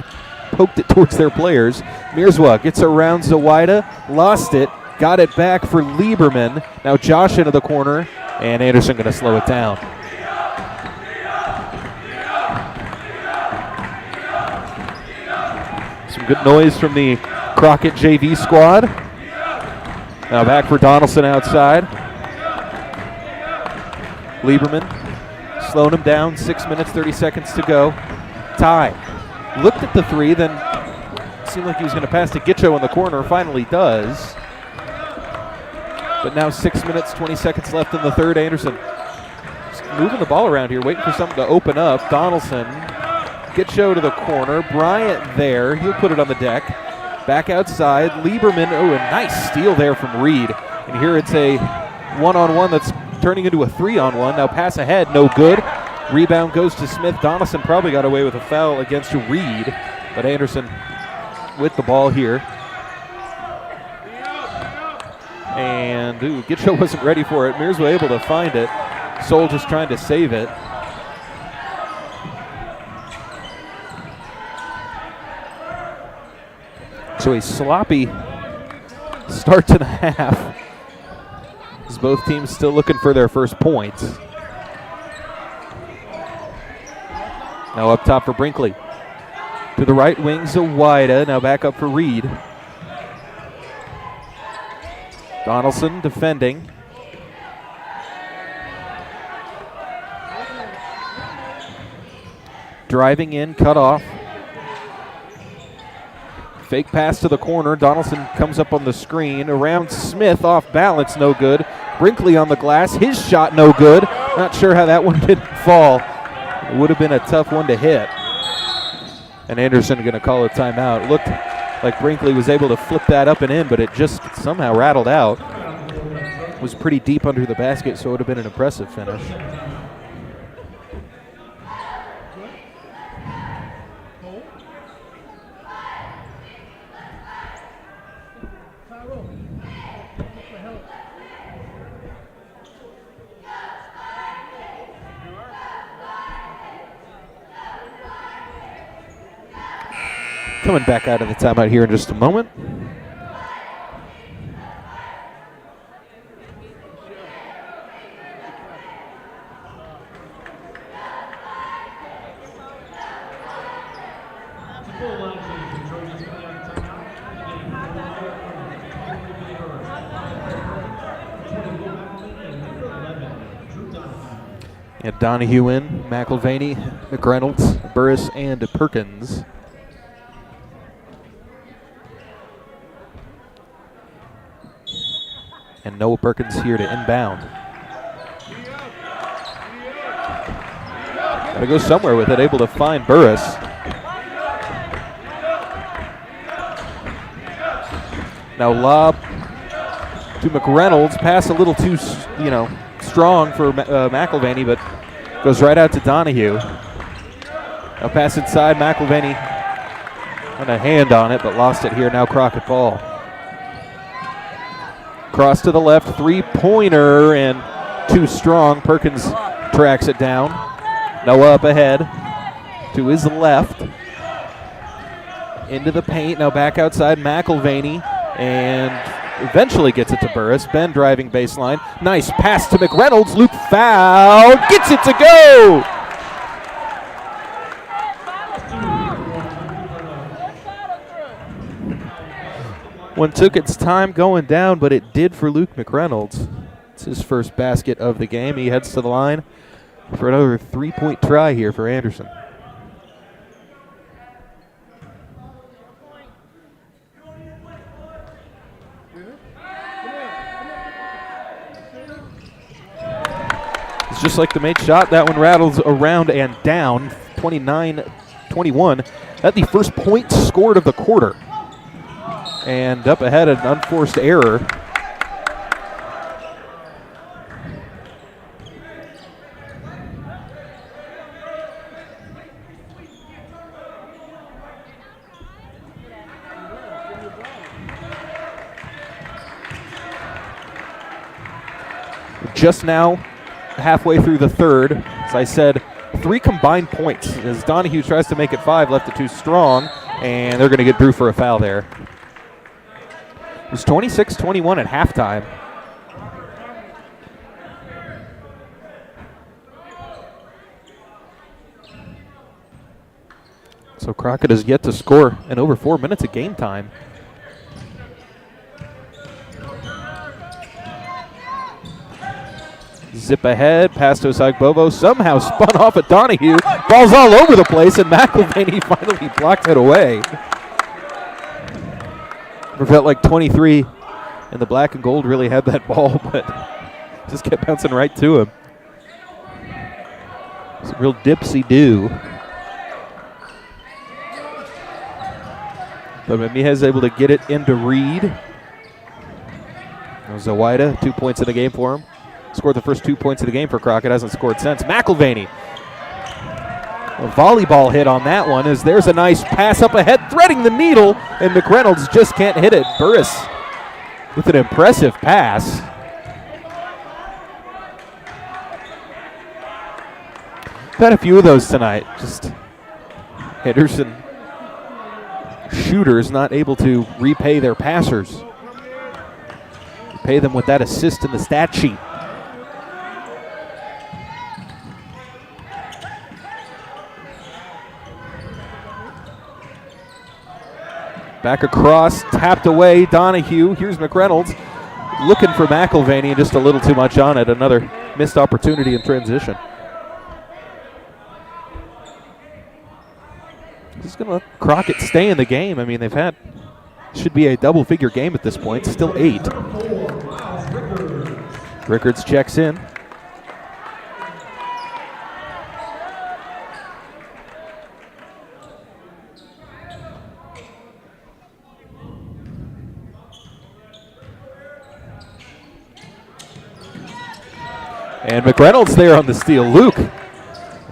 poked it towards their players. Mearswa gets around Zawida, lost it, got it back for Lieberman. Now Josh into the corner, and Anderson going to slow it down. Some good noise from the Crockett JV squad. Now back for Donaldson outside. Lieberman slowing him down. 6 minutes, 30 seconds to go. Ty looked at the three, then seemed like he was going to pass to Gitcho in the corner. Finally does. But now 6 minutes, 20 seconds left in the third. Anderson just moving the ball around here, waiting for something to open up. Donaldson, Gitcho to the corner. Bryant there. He'll put it on the deck. Back outside, Lieberman, a nice steal there from Reed. And here it's a one-on-one that's turning into a 3-on-1. Now pass ahead, no good. Rebound goes to Smith. Donaldson probably got away with a foul against Reed, but Anderson with the ball here. And Gitcho wasn't ready for it. Mearswa able to find it. Soul just trying to save it. So a sloppy start to the half, as both teams still looking for their first points. Now up top for Brinkley. To the right wing, Zawida. Now back up for Reed. Donaldson defending. Driving in, cut off. Fake pass to the corner. Donaldson comes up on the screen. Around Smith, off balance, no good. Brinkley on the glass. His shot, no good. Not sure how that one didn't fall. It would have been a tough one to hit. And Anderson going to call a timeout. It looked like Brinkley was able to flip that up and in, but it just somehow rattled out. It was pretty deep under the basket, so it would have been an impressive finish. Coming back out of the timeout here in just a moment. And Donahue in, McIlvaney, McReynolds, Burris, and Perkins. And Noah Perkins here to inbound. Got to go somewhere with it, able to find Burris. Now lob to McReynolds, pass a little too, strong for McIlvaney, but goes right out to Donahue. Now pass inside, McIlvaney had a hand on it, but lost it here. Now Crockett ball. Cross to the left, three-pointer, and too strong. Perkins tracks it down. Noah up ahead to his left. Into the paint, now back outside McIlvaney, and eventually gets it to Burris. Ben driving baseline. Nice pass to McReynolds. Luke foul. Gets it to go. One took its time going down, but it did for Luke McReynolds. It's his first basket of the game. He heads to the line for another three-point try here for Anderson. It's just like the made shot. That one rattles around and down. 29-21. That's the first point scored of the quarter. And up ahead, an unforced error. Just now, halfway through the third, as I said, 3 combined points. As Donahue tries to make it 5, left it too strong, and they're going to get Drew for a foul there. It was 26-21 at halftime. So Crockett has yet to score in over 4 minutes of game time. Zip ahead, pass to Osagbovo, somehow spun off at Donahue. Ball's all over the place, and McIlvaney finally blocked it away. It felt like 23 and the black and gold really had that ball, but just kept bouncing right to him. It's a real dipsy-do. But Mamiha's able to get it into Reed. Zawida, 2 points in the game for him. Scored the first 2 points of the game for Crockett, hasn't scored since. McIlvaney. A volleyball hit on that one as there's a nice pass up ahead, threading the needle, and McReynolds just can't hit it. Burris with an impressive pass. Had a few of those tonight. Just Henderson shooters not able to repay their passers. Repay them with that assist in the stat sheet. Back across, tapped away, Donahue. Here's McReynolds looking for McIlvaney, and just a little too much on it. Another missed opportunity in transition. He's going to let Crockett stay in the game. I mean, they've had, should be a double-figure game at this point. Still 8. Rickards checks in. And McReynolds there on the steal. Luke,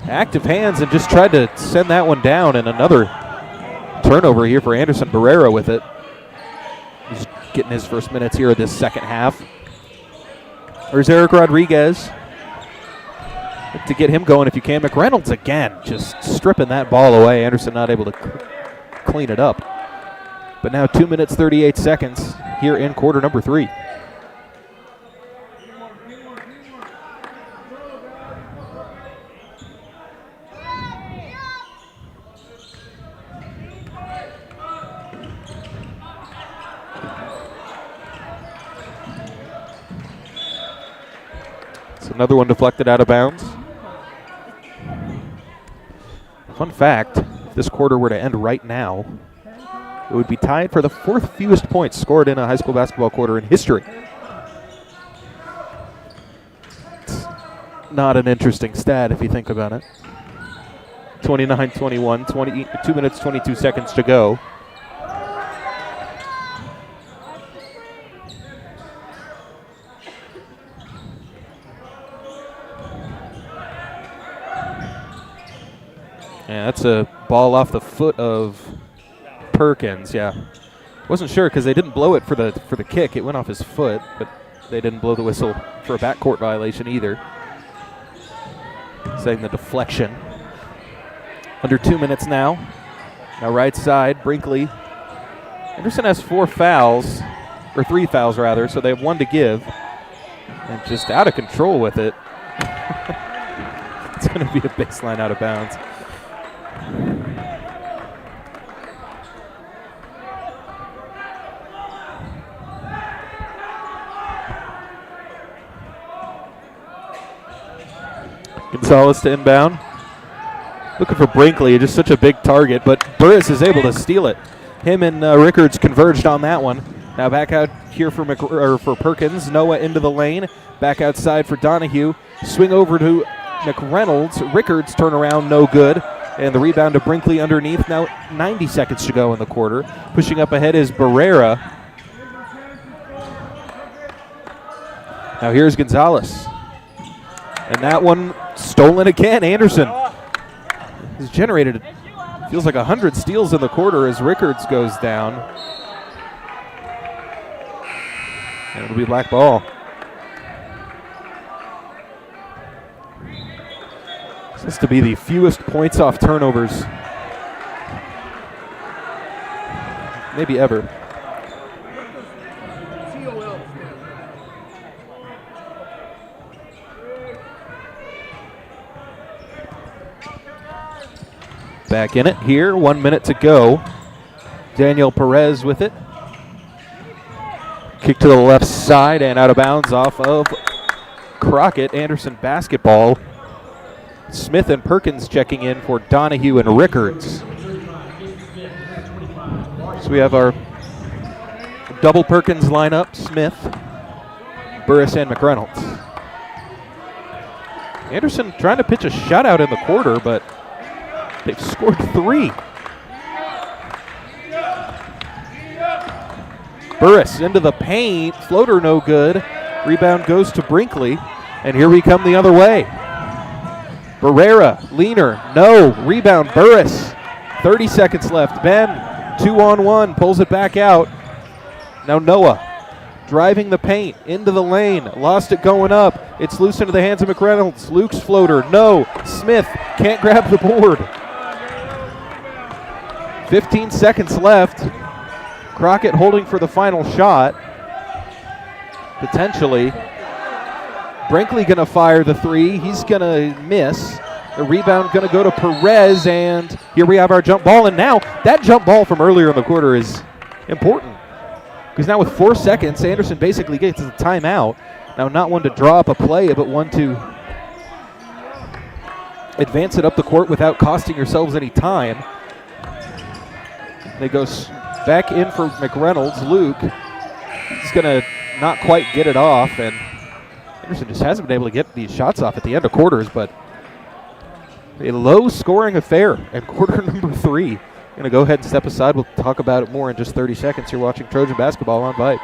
active hands and just tried to send that one down, and another turnover here for Anderson Barrera with it. He's getting his first minutes here of this second half. There's Eric Rodriguez. To get him going if you can. McReynolds again, just stripping that ball away. Anderson not able to clean it up. But now 2 minutes, 38 seconds here in quarter number 3. It's another one deflected out of bounds. Fun fact, if this quarter were to end right now, it would be tied for the 4th fewest points scored in a high school basketball quarter in history. It's not an interesting stat if you think about it. 29-21, 2 minutes, 22 seconds to go. Yeah, that's a ball off the foot of Perkins. Yeah, wasn't sure because they didn't blow it for the kick. It went off his foot, but they didn't blow the whistle for a backcourt violation either. Saying the deflection. Under 2 minutes now. Now right side, Brinkley. Anderson has 4 fouls, or 3 fouls rather, so they have 1 to give. And just out of control with it. It's going to be a baseline out of bounds. Gonzalez to inbound. Looking for Brinkley, just such a big target, but Burris is able to steal it. Him and Rickards converged on that one. Now back out here for Perkins. Noah into the lane. Back outside for Donahue. Swing over to McReynolds. Rickards turn around, no good. And the rebound to Brinkley underneath. Now 90 seconds to go in the quarter. Pushing up ahead is Barrera. Now here's Gonzalez. And that one stolen again. Anderson has generated, feels like 100 steals in the quarter as Rickards goes down. And it'll be black ball. This to be the fewest points off turnovers maybe ever. Back in it here, 1 minute to go. Daniel Perez with it. Kick to the left side and out of bounds off of Crockett. Anderson basketball. Smith and Perkins checking in for Donahue and Rickards. So we have our double Perkins lineup, Smith, Burris, and McReynolds. Anderson trying to pitch a shutout in the quarter, but they've scored 3. Burris into the paint, floater no good. Rebound goes to Brinkley, and here we come the other way. Barrera, leaner, no. Rebound, Burris. 30 seconds left. Ben, 2-on-1, pulls it back out. Now Noah driving the paint into the lane. Lost it going up. It's loose into the hands of McReynolds. Luke's floater, no. Smith can't grab the board. 15 seconds left. Crockett holding for the final shot. Potentially. Brinkley going to fire the 3. He's going to miss. The rebound going to go to Perez, and here we have our jump ball. And now that jump ball from earlier in the quarter is important because now with 4 seconds, Anderson basically gets the timeout. Now not one to draw up a play, but one to advance it up the court without costing yourselves any time. They go back in for McReynolds. Luke is going to not quite get it off, and Anderson just hasn't been able to get these shots off at the end of quarters, but a low-scoring affair at quarter number 3. Going to go ahead and step aside. We'll talk about it more in just 30 seconds. You're watching Trojan Basketball on Vype.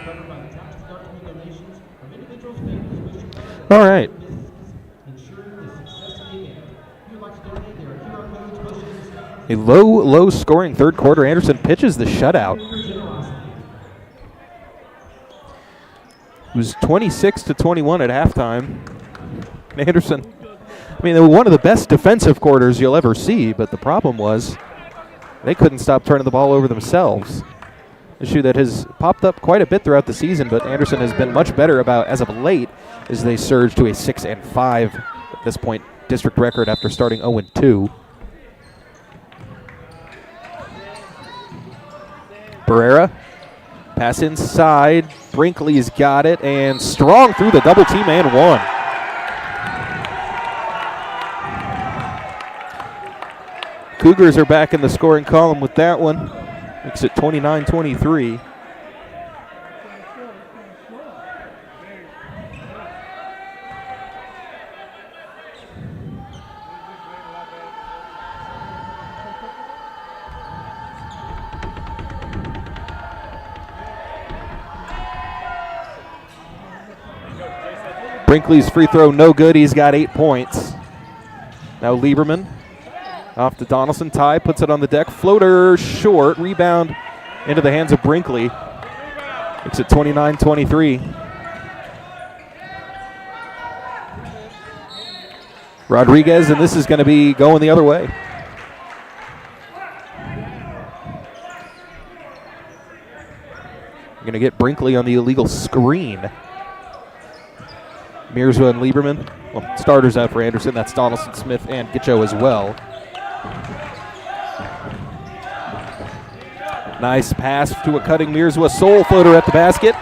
covered by the tax-deductible donations of individuals, families, wishing
All right.
businesses, ensuring the success of the event. If you'd like to donate, there are QR codes posted in the stand.
A low scoring third quarter. Anderson pitches the shutout.
Your generosity.
It was 26-21 at halftime. Anderson, I mean, they were one of the best defensive quarters you'll ever see, but the problem was they couldn't stop turning the ball over themselves. Issue that has popped up quite a bit throughout the season, but Anderson has been much better about as of late as they surge to a 6-5 at this point district record after starting 0-2. Barrera, pass inside. Brinkley's got it, and strong through the double team and one. Cougars are back in the scoring column with that one. Makes it 29-23. Brinkley's free throw no good. He's got 8 points. Now Lieberman off to Donaldson. Ty puts it on the deck. Floater short. Rebound into the hands of Brinkley. Makes it 29-23. Rodriguez, and this is going to be going the other way. Going to get Brinkley on the illegal screen. Mearswa and Lieberman. Well, starters out for Anderson. That's Donaldson, Smith, and Gitcho as well. Nice pass to a cutting Mearswa. Soul floater at the basket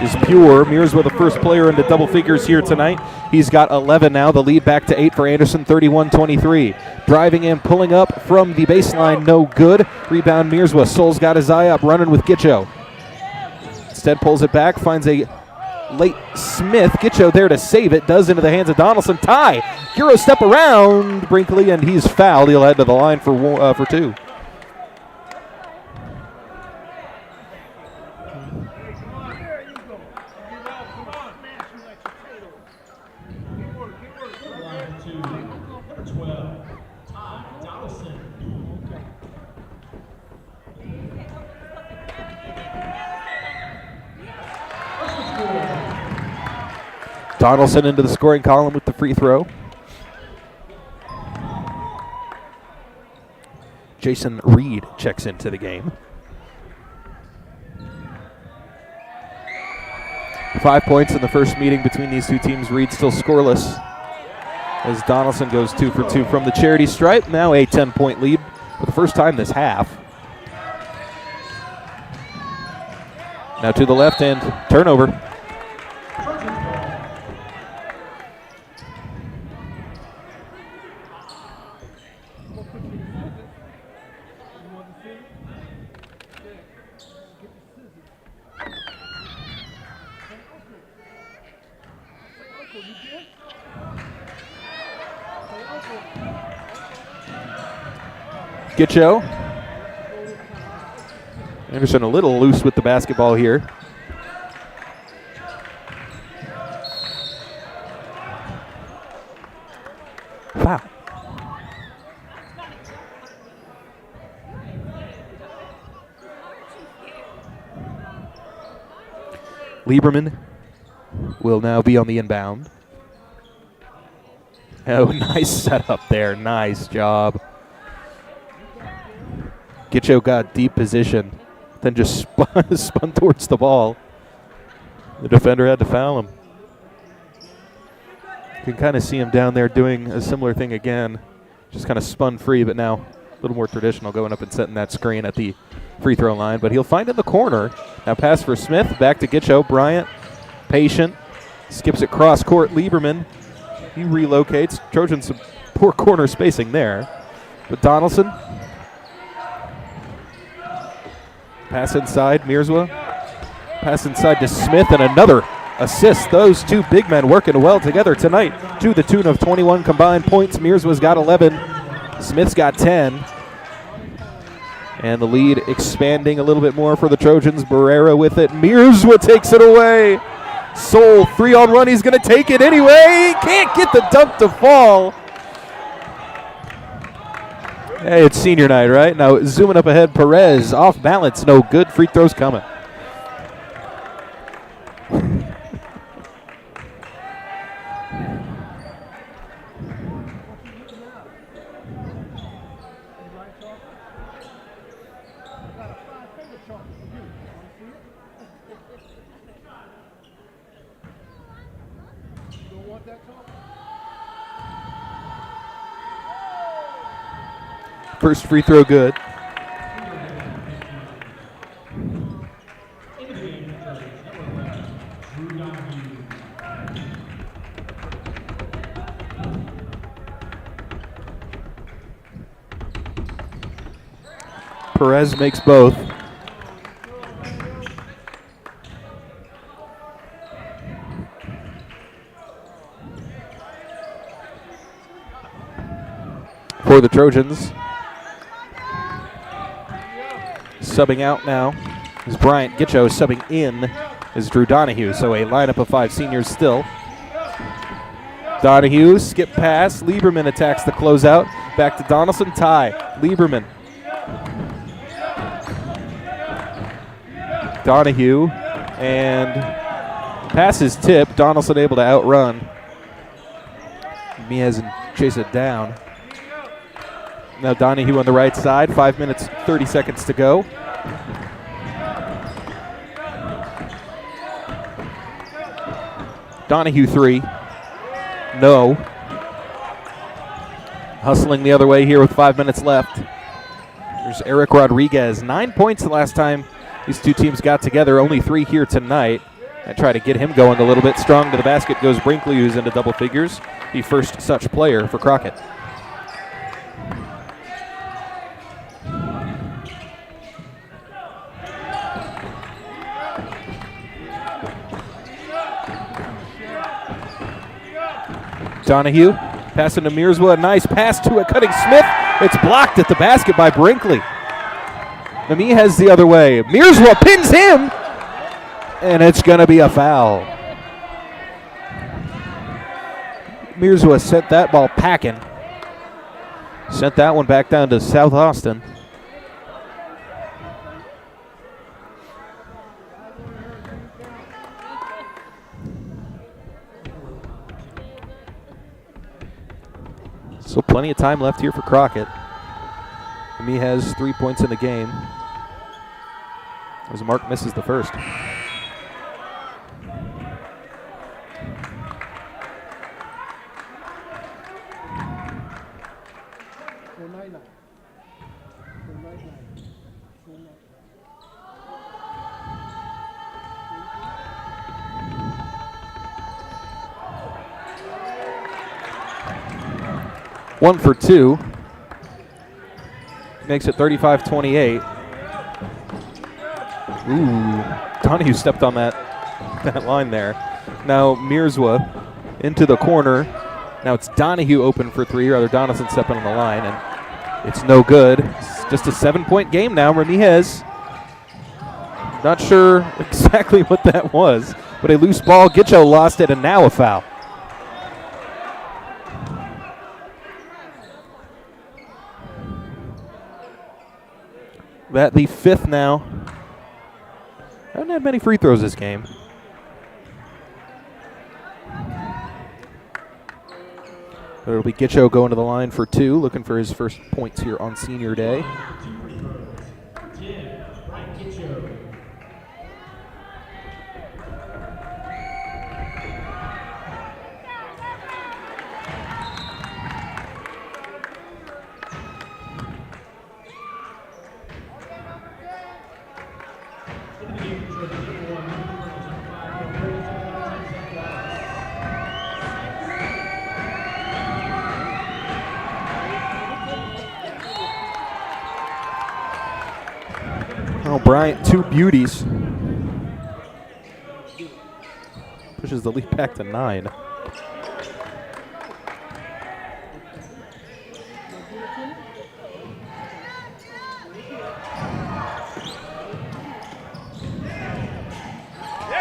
is pure. Mearswa, the first player into double figures here tonight. He's got 11 now. The lead back to 8 for Anderson, 31-23. Driving in, pulling up from the baseline, no good. Rebound Mearswa. Soul's got his eye up, running with Gitcho. Instead pulls it back, finds a late Smith. Gitcho there to save it. Does into the hands of Donaldson. Ty. Euro step around Brinkley, and he's fouled. He'll head to the line for two. Donaldson into the scoring column with the free throw. Jason Reed checks into the game. 5 points in the first meeting between these two teams. Reed still scoreless as Donaldson goes 2 for 2 from the charity stripe. Now a 10-point lead for the first time this half. Now to the left end, turnover. Gitcho. Anderson a little loose with the basketball here. Wow. Lieberman will now be on the inbound. Oh, nice setup there. Nice job. Gitcho got deep position, then just spun towards the ball. The defender had to foul him. You can kind of see him down there doing a similar thing again. Just kind of spun free, but now a little more traditional, going up and setting that screen at the free throw line. But he'll find it in the corner. Now pass for Smith, back to Gitcho. Bryant, patient, skips it cross court. Lieberman, he relocates. Trojans some poor corner spacing there. But Donaldson, pass inside, Mearswa. Pass inside to Smith, and another assist. Those two big men working well together tonight to the tune of 21 combined points. Mearswa's got 11. Smith's got 10. And the lead expanding a little bit more for the Trojans. Barrera with it. Mirzwa takes it away. Soul 3-on-1. He's going to take it anyway. Can't get the dunk to fall. Hey, it's senior night, right? Now zooming up ahead, Perez off balance. No good. Free throws coming. First free throw good. Perez makes both. For the Trojans. Subbing out now is Bryant Gitcho. Subbing in is Drew Donahue. So a lineup of 5 seniors still. Donahue, skip pass. Lieberman attacks the closeout. Back to Donaldson. Ty. Lieberman. Donahue. And pass is tipped. Donaldson able to outrun. Miez and chase it down. Now Donahue on the right side. 5 minutes, 30 seconds to go. Donahue 3. No. Hustling the other way here with 5 minutes left. There's Eric Rodriguez. 9 points the last time these two teams got together. Only 3 here tonight. I try to get him going a little bit. Strong to the basket goes Brinkley, who's into double figures. The first such player for Crockett. Donahue passing to Mirzwa. A nice pass to a cutting Smith. It's blocked at the basket by Brinkley. Namihez the other way. Mirzwa pins him, and it's going to be a foul. Mirzwa sent that ball packing. Sent that one back down to South Austin. So plenty of time left here for Crockett. He has 3 points in the game as Mark misses the first. One for 2. Makes it 35-28. Ooh, Donahue stepped on that line there. Now Mirzwa into the corner. Now it's Donahue open for 3, rather Donaldson stepping on the line, and it's no good. It's just a 7-point game now. Ramírez, not sure exactly what that was, but a loose ball. Gitcho lost it, and now a foul. That the 5th now. Haven't had many free throws this game. But it'll be Gitcho going to the line for 2, looking for his first points here on senior day. Oh, Bryant, 2 beauties. Pushes the lead back to 9.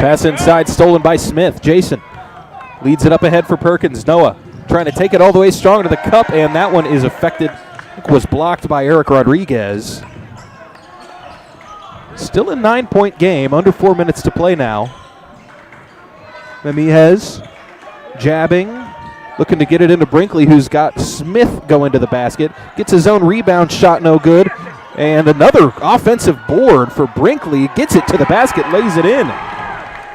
Pass inside, stolen by Smith. Jason leads it up ahead for Perkins. Noah trying to take it all the way strong to the cup, and that one is affected. Was blocked by Eric Rodriguez. Still a 9-point game, under 4 minutes to play now. Memihez jabbing, looking to get it into Brinkley, who's got Smith going to the basket. Gets his own rebound shot, no good. And another offensive board for Brinkley. Gets it to the basket, lays it in.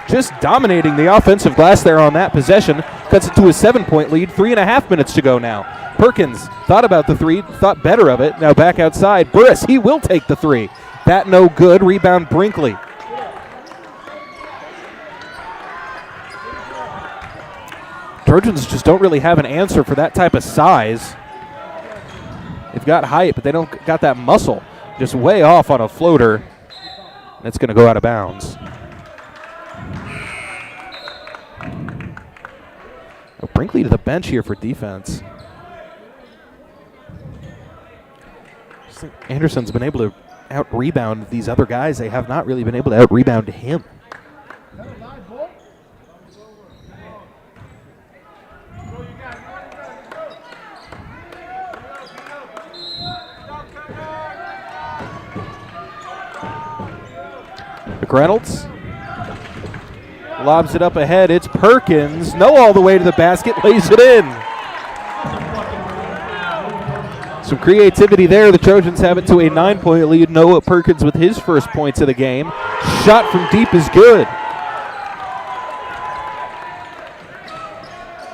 Just dominating the offensive glass there on that possession. Cuts it to a 7-point lead, 3.5 minutes to go now. Perkins thought about the three, thought better of it. Now back outside. Burris, he will take the three. That no good. Rebound Brinkley. Trojans just don't really have an answer for that type of size. They've got height, but they don't got that muscle. Just way off on a floater. That's going to go out of bounds. Brinkley to the bench here for defense. I think Anderson's been able to out-rebound these other guys. They have not really been able to out-rebound him. McReynolds lobs it up ahead. It's Perkins. No, all the way to the basket. Lays it in. Some creativity there. The Trojans have it to a 9-point lead. Noah Perkins with his first points of the game. Shot from deep is good.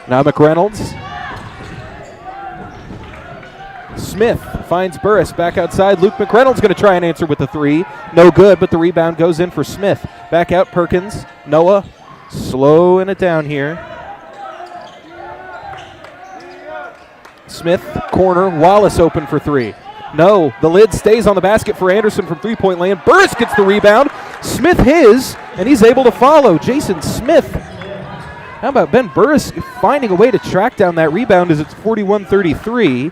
Now McReynolds. Smith finds Burris back outside. Luke McReynolds going to try and answer with the three. No good, but the rebound goes in for Smith. Back out Perkins. Noah slowing it down here. Smith, corner. Wallace open for three. No, the lid stays on the basket for Anderson from three-point land. Burris gets the rebound. Smith his, and he's able to follow. Jason Smith. How about Ben Burris finding a way to track down that rebound as it's 41-33.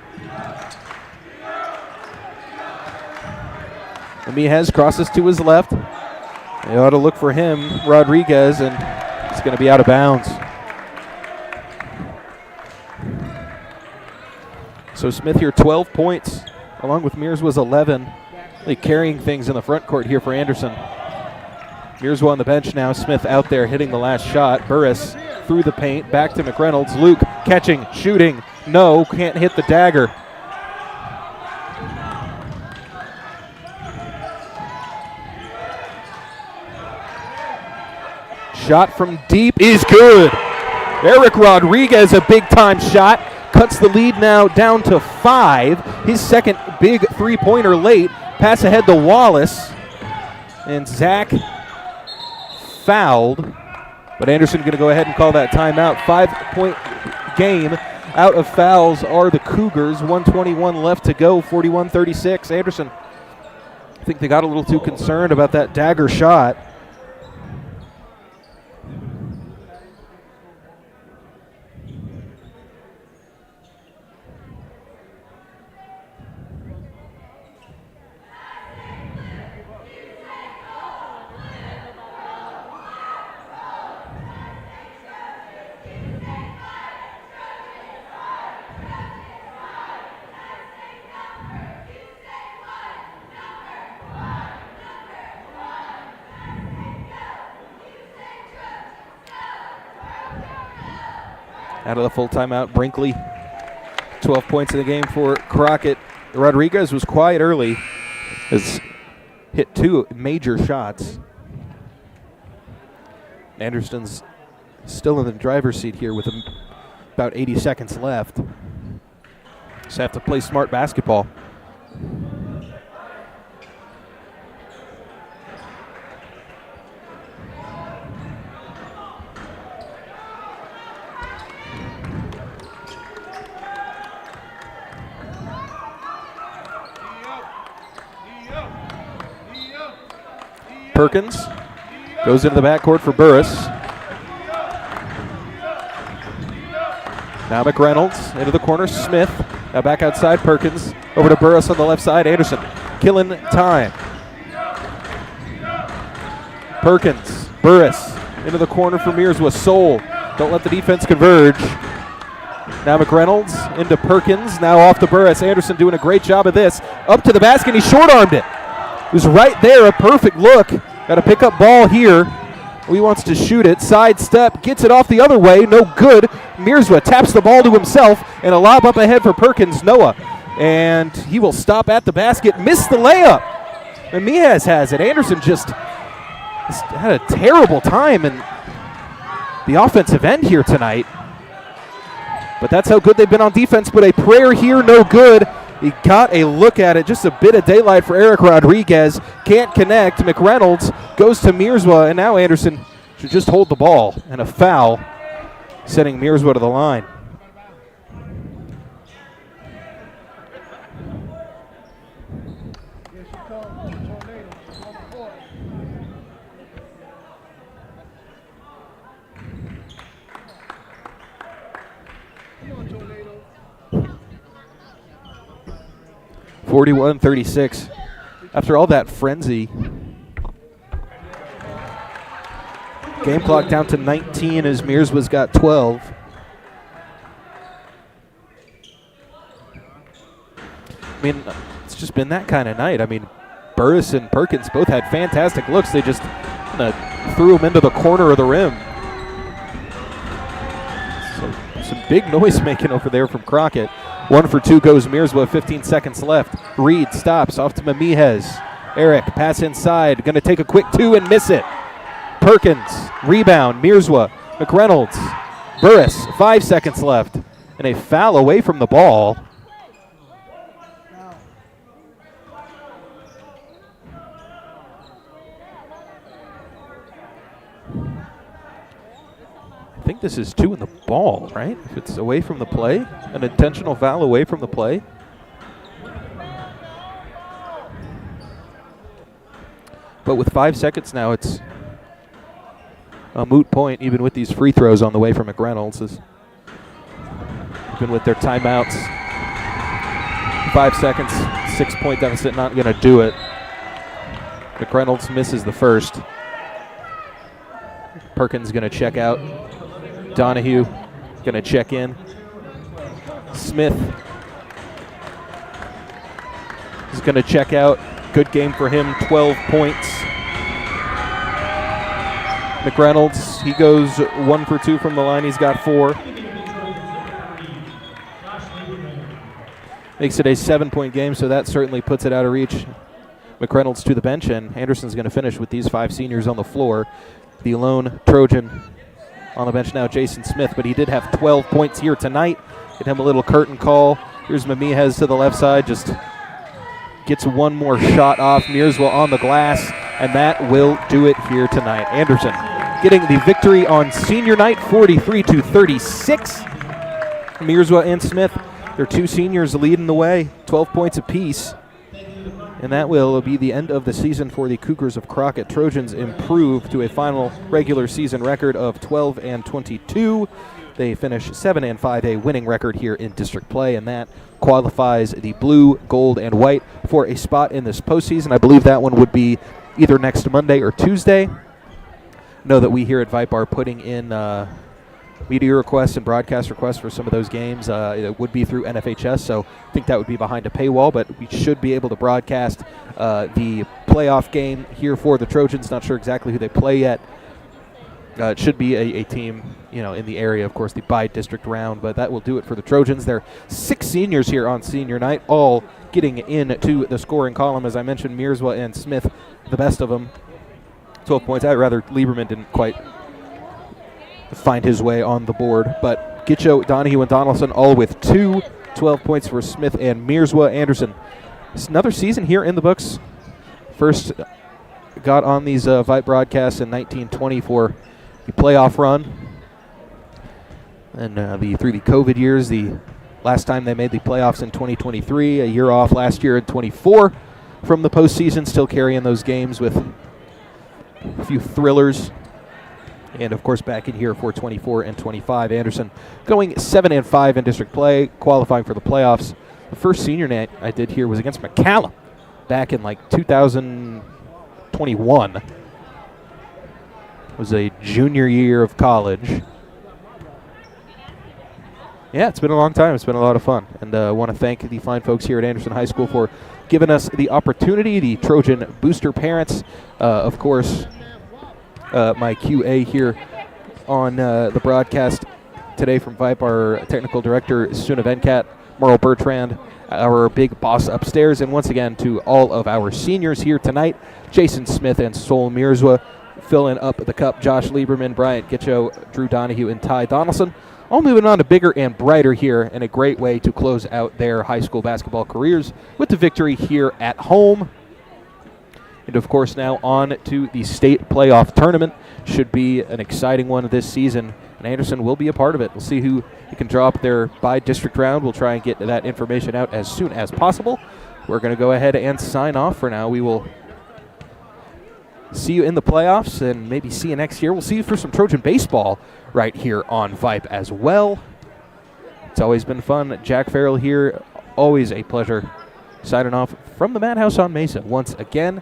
Memihez crosses to his left. They ought to look for him, Rodriguez, and it's going to be out of bounds. So Smith here, 12 points, along with Mears was 11. Really carrying things in the front court here for Anderson. Mears on the bench now. Smith out there hitting the last shot. Burris through the paint, back to McReynolds. Luke catching, shooting. No, can't hit the dagger. Shot from deep is good. Eric Rodriguez, a big-time shot. Cuts the lead now down to 5. His second big three-pointer late. Pass ahead to Wallace. And Zach fouled. But Anderson going to go ahead and call that timeout. 5-point game. Out of fouls are the Cougars. 1:21 left to go. 41-36. Anderson, I think they got a little too concerned about that dagger shot. Out of the full timeout, Brinkley. 12 points in the game for Crockett. Rodriguez was quiet early. Has hit 2 major shots. Anderson's still in the driver's seat here with about 80 seconds left. Just have to play smart basketball. Perkins goes into the backcourt for Burris. Now McReynolds into the corner. Smith now back outside. Perkins over to Burris on the left side. Anderson killing time. Perkins, Burris Into the corner for Mearswa. Soul. Don't let the defense converge. Now McReynolds into Perkins. Now off to Burris. Anderson doing a great job of this. Up to the basket. He short-armed it. It was right there. A perfect look. Got a pick-up ball here. He wants to shoot it. Sidestep. Gets it off the other way. No good. Mearswa taps the ball to himself. And a lob up ahead for Perkins. Noah. And he will stop at the basket. Missed the layup. And Mihez has it. Anderson just had a terrible time in the offensive end here tonight. But that's how good they've been on defense. But a prayer here, no good. He got a look at it. Just a bit of daylight for Eric Rodriguez. Can't connect. McReynolds goes to Mearswa. And now Anderson should just hold the ball. And a foul sending Mearswa to the line.
Tornado.
41-36. After all that frenzy, game clock down to 19 as Mearswa's got 12. I mean, it's just been that kind of night. I mean, Burris and Perkins both had fantastic looks. They just threw them into the corner of the rim. So, some big noise making over there from Crockett. 1 for 2 goes Mearswa, 15 seconds left. Reed stops off to Mamihez. Eric, pass inside, going to take a quick 2 and miss it. Perkins, rebound, Mearswa, McReynolds, Burris, 5 seconds left. And a foul away from the ball. I think this is 2 in the ball, right? If it's away from the play, an intentional foul away from the play. But with 5 seconds now, it's a moot point, even with these free throws on the way from McReynolds. Even with their timeouts. 5 seconds, 6-point deficit, not going to do it. McReynolds misses the first. Perkins going to check out. Donahue going to check in. Smith is going to check out. Good game for him, 12 points. McReynolds, he goes 1 for 2 from the line. He's got 4. Makes it a 7-point game, so that certainly puts it out of reach. McReynolds to the bench, and Anderson's going to finish with these 5 seniors on the floor. The lone Trojan on the bench now, Jason Smith, but he did have 12 points here tonight. Get him a little curtain call. Here's Mamihez to the left side, just gets one more shot off. Mearswa on the glass, and that will do it here tonight. Anderson getting the victory on senior night, 43-36. Mearswa and Smith, their 2 seniors leading the way, 12 points apiece. And that will be the end of the season for the Cougars of Crockett. Trojans improve to a final regular season record of 12-22. They finish 7-5, a winning record here in district play, and that qualifies the blue, gold, and white for a spot in this postseason. I believe that one would be either next Monday or Tuesday. Know that we here at Vype are putting in media requests and broadcast requests for some of those games. It would be through NFHS, so I think that would be behind a paywall, but we should be able to broadcast the playoff game here for the Trojans. Not sure exactly who they play yet. It should be a team, in the area, of course, the by-district round, but that will do it for the Trojans. There are 6 seniors here on senior night, all getting into the scoring column. As I mentioned, Mearswa and Smith, the best of them, 12 points. I'd rather Lieberman didn't quite find his way on the board, but Gitcho, Donahue, and Donaldson all with 12 points for Smith and Mearswa. Anderson, it's another season here in the books. First got on these Vype broadcasts in 1920 for the playoff run, and through the COVID years, the last time they made the playoffs in 2023, a year off last year in 24 from the postseason, still carrying those games with a few thrillers. And, of course, back in here for 24 and 25. Anderson going 7-5 in district play, qualifying for the playoffs. The first senior night I did here was against McCallum back in, 2021. was a junior year of college. Yeah, it's been a long time. It's been a lot of fun. And I want to thank the fine folks here at Anderson High School for giving us the opportunity, the Trojan booster parents. Of course, my QA here on the broadcast today from Vype, our technical director, Suna Venkat, Merle Bertrand, our big boss upstairs, and once again to all of our seniors here tonight, Jason Smith and Sol Mirzwa, filling up the cup, Josh Lieberman, Bryant Gitcho, Drew Donahue, and Ty Donaldson. All moving on to bigger and brighter here, and a great way to close out their high school basketball careers with the victory here at home. And of course now on to the state playoff tournament. Should be an exciting one this season, and Anderson will be a part of it. We'll see who can draw up their by-district round. We'll try and get that information out as soon as possible. We're going to go ahead and sign off for now. We will see you in the playoffs and maybe see you next year. We'll see you for some Trojan baseball right here on Vype as well. It's always been fun. Jack Farrell here. Always a pleasure. Signing off from the Madhouse on Mesa once again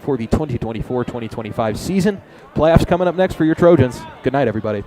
for the 2024-2025 season. Playoffs coming up next for your Trojans. Good night, everybody.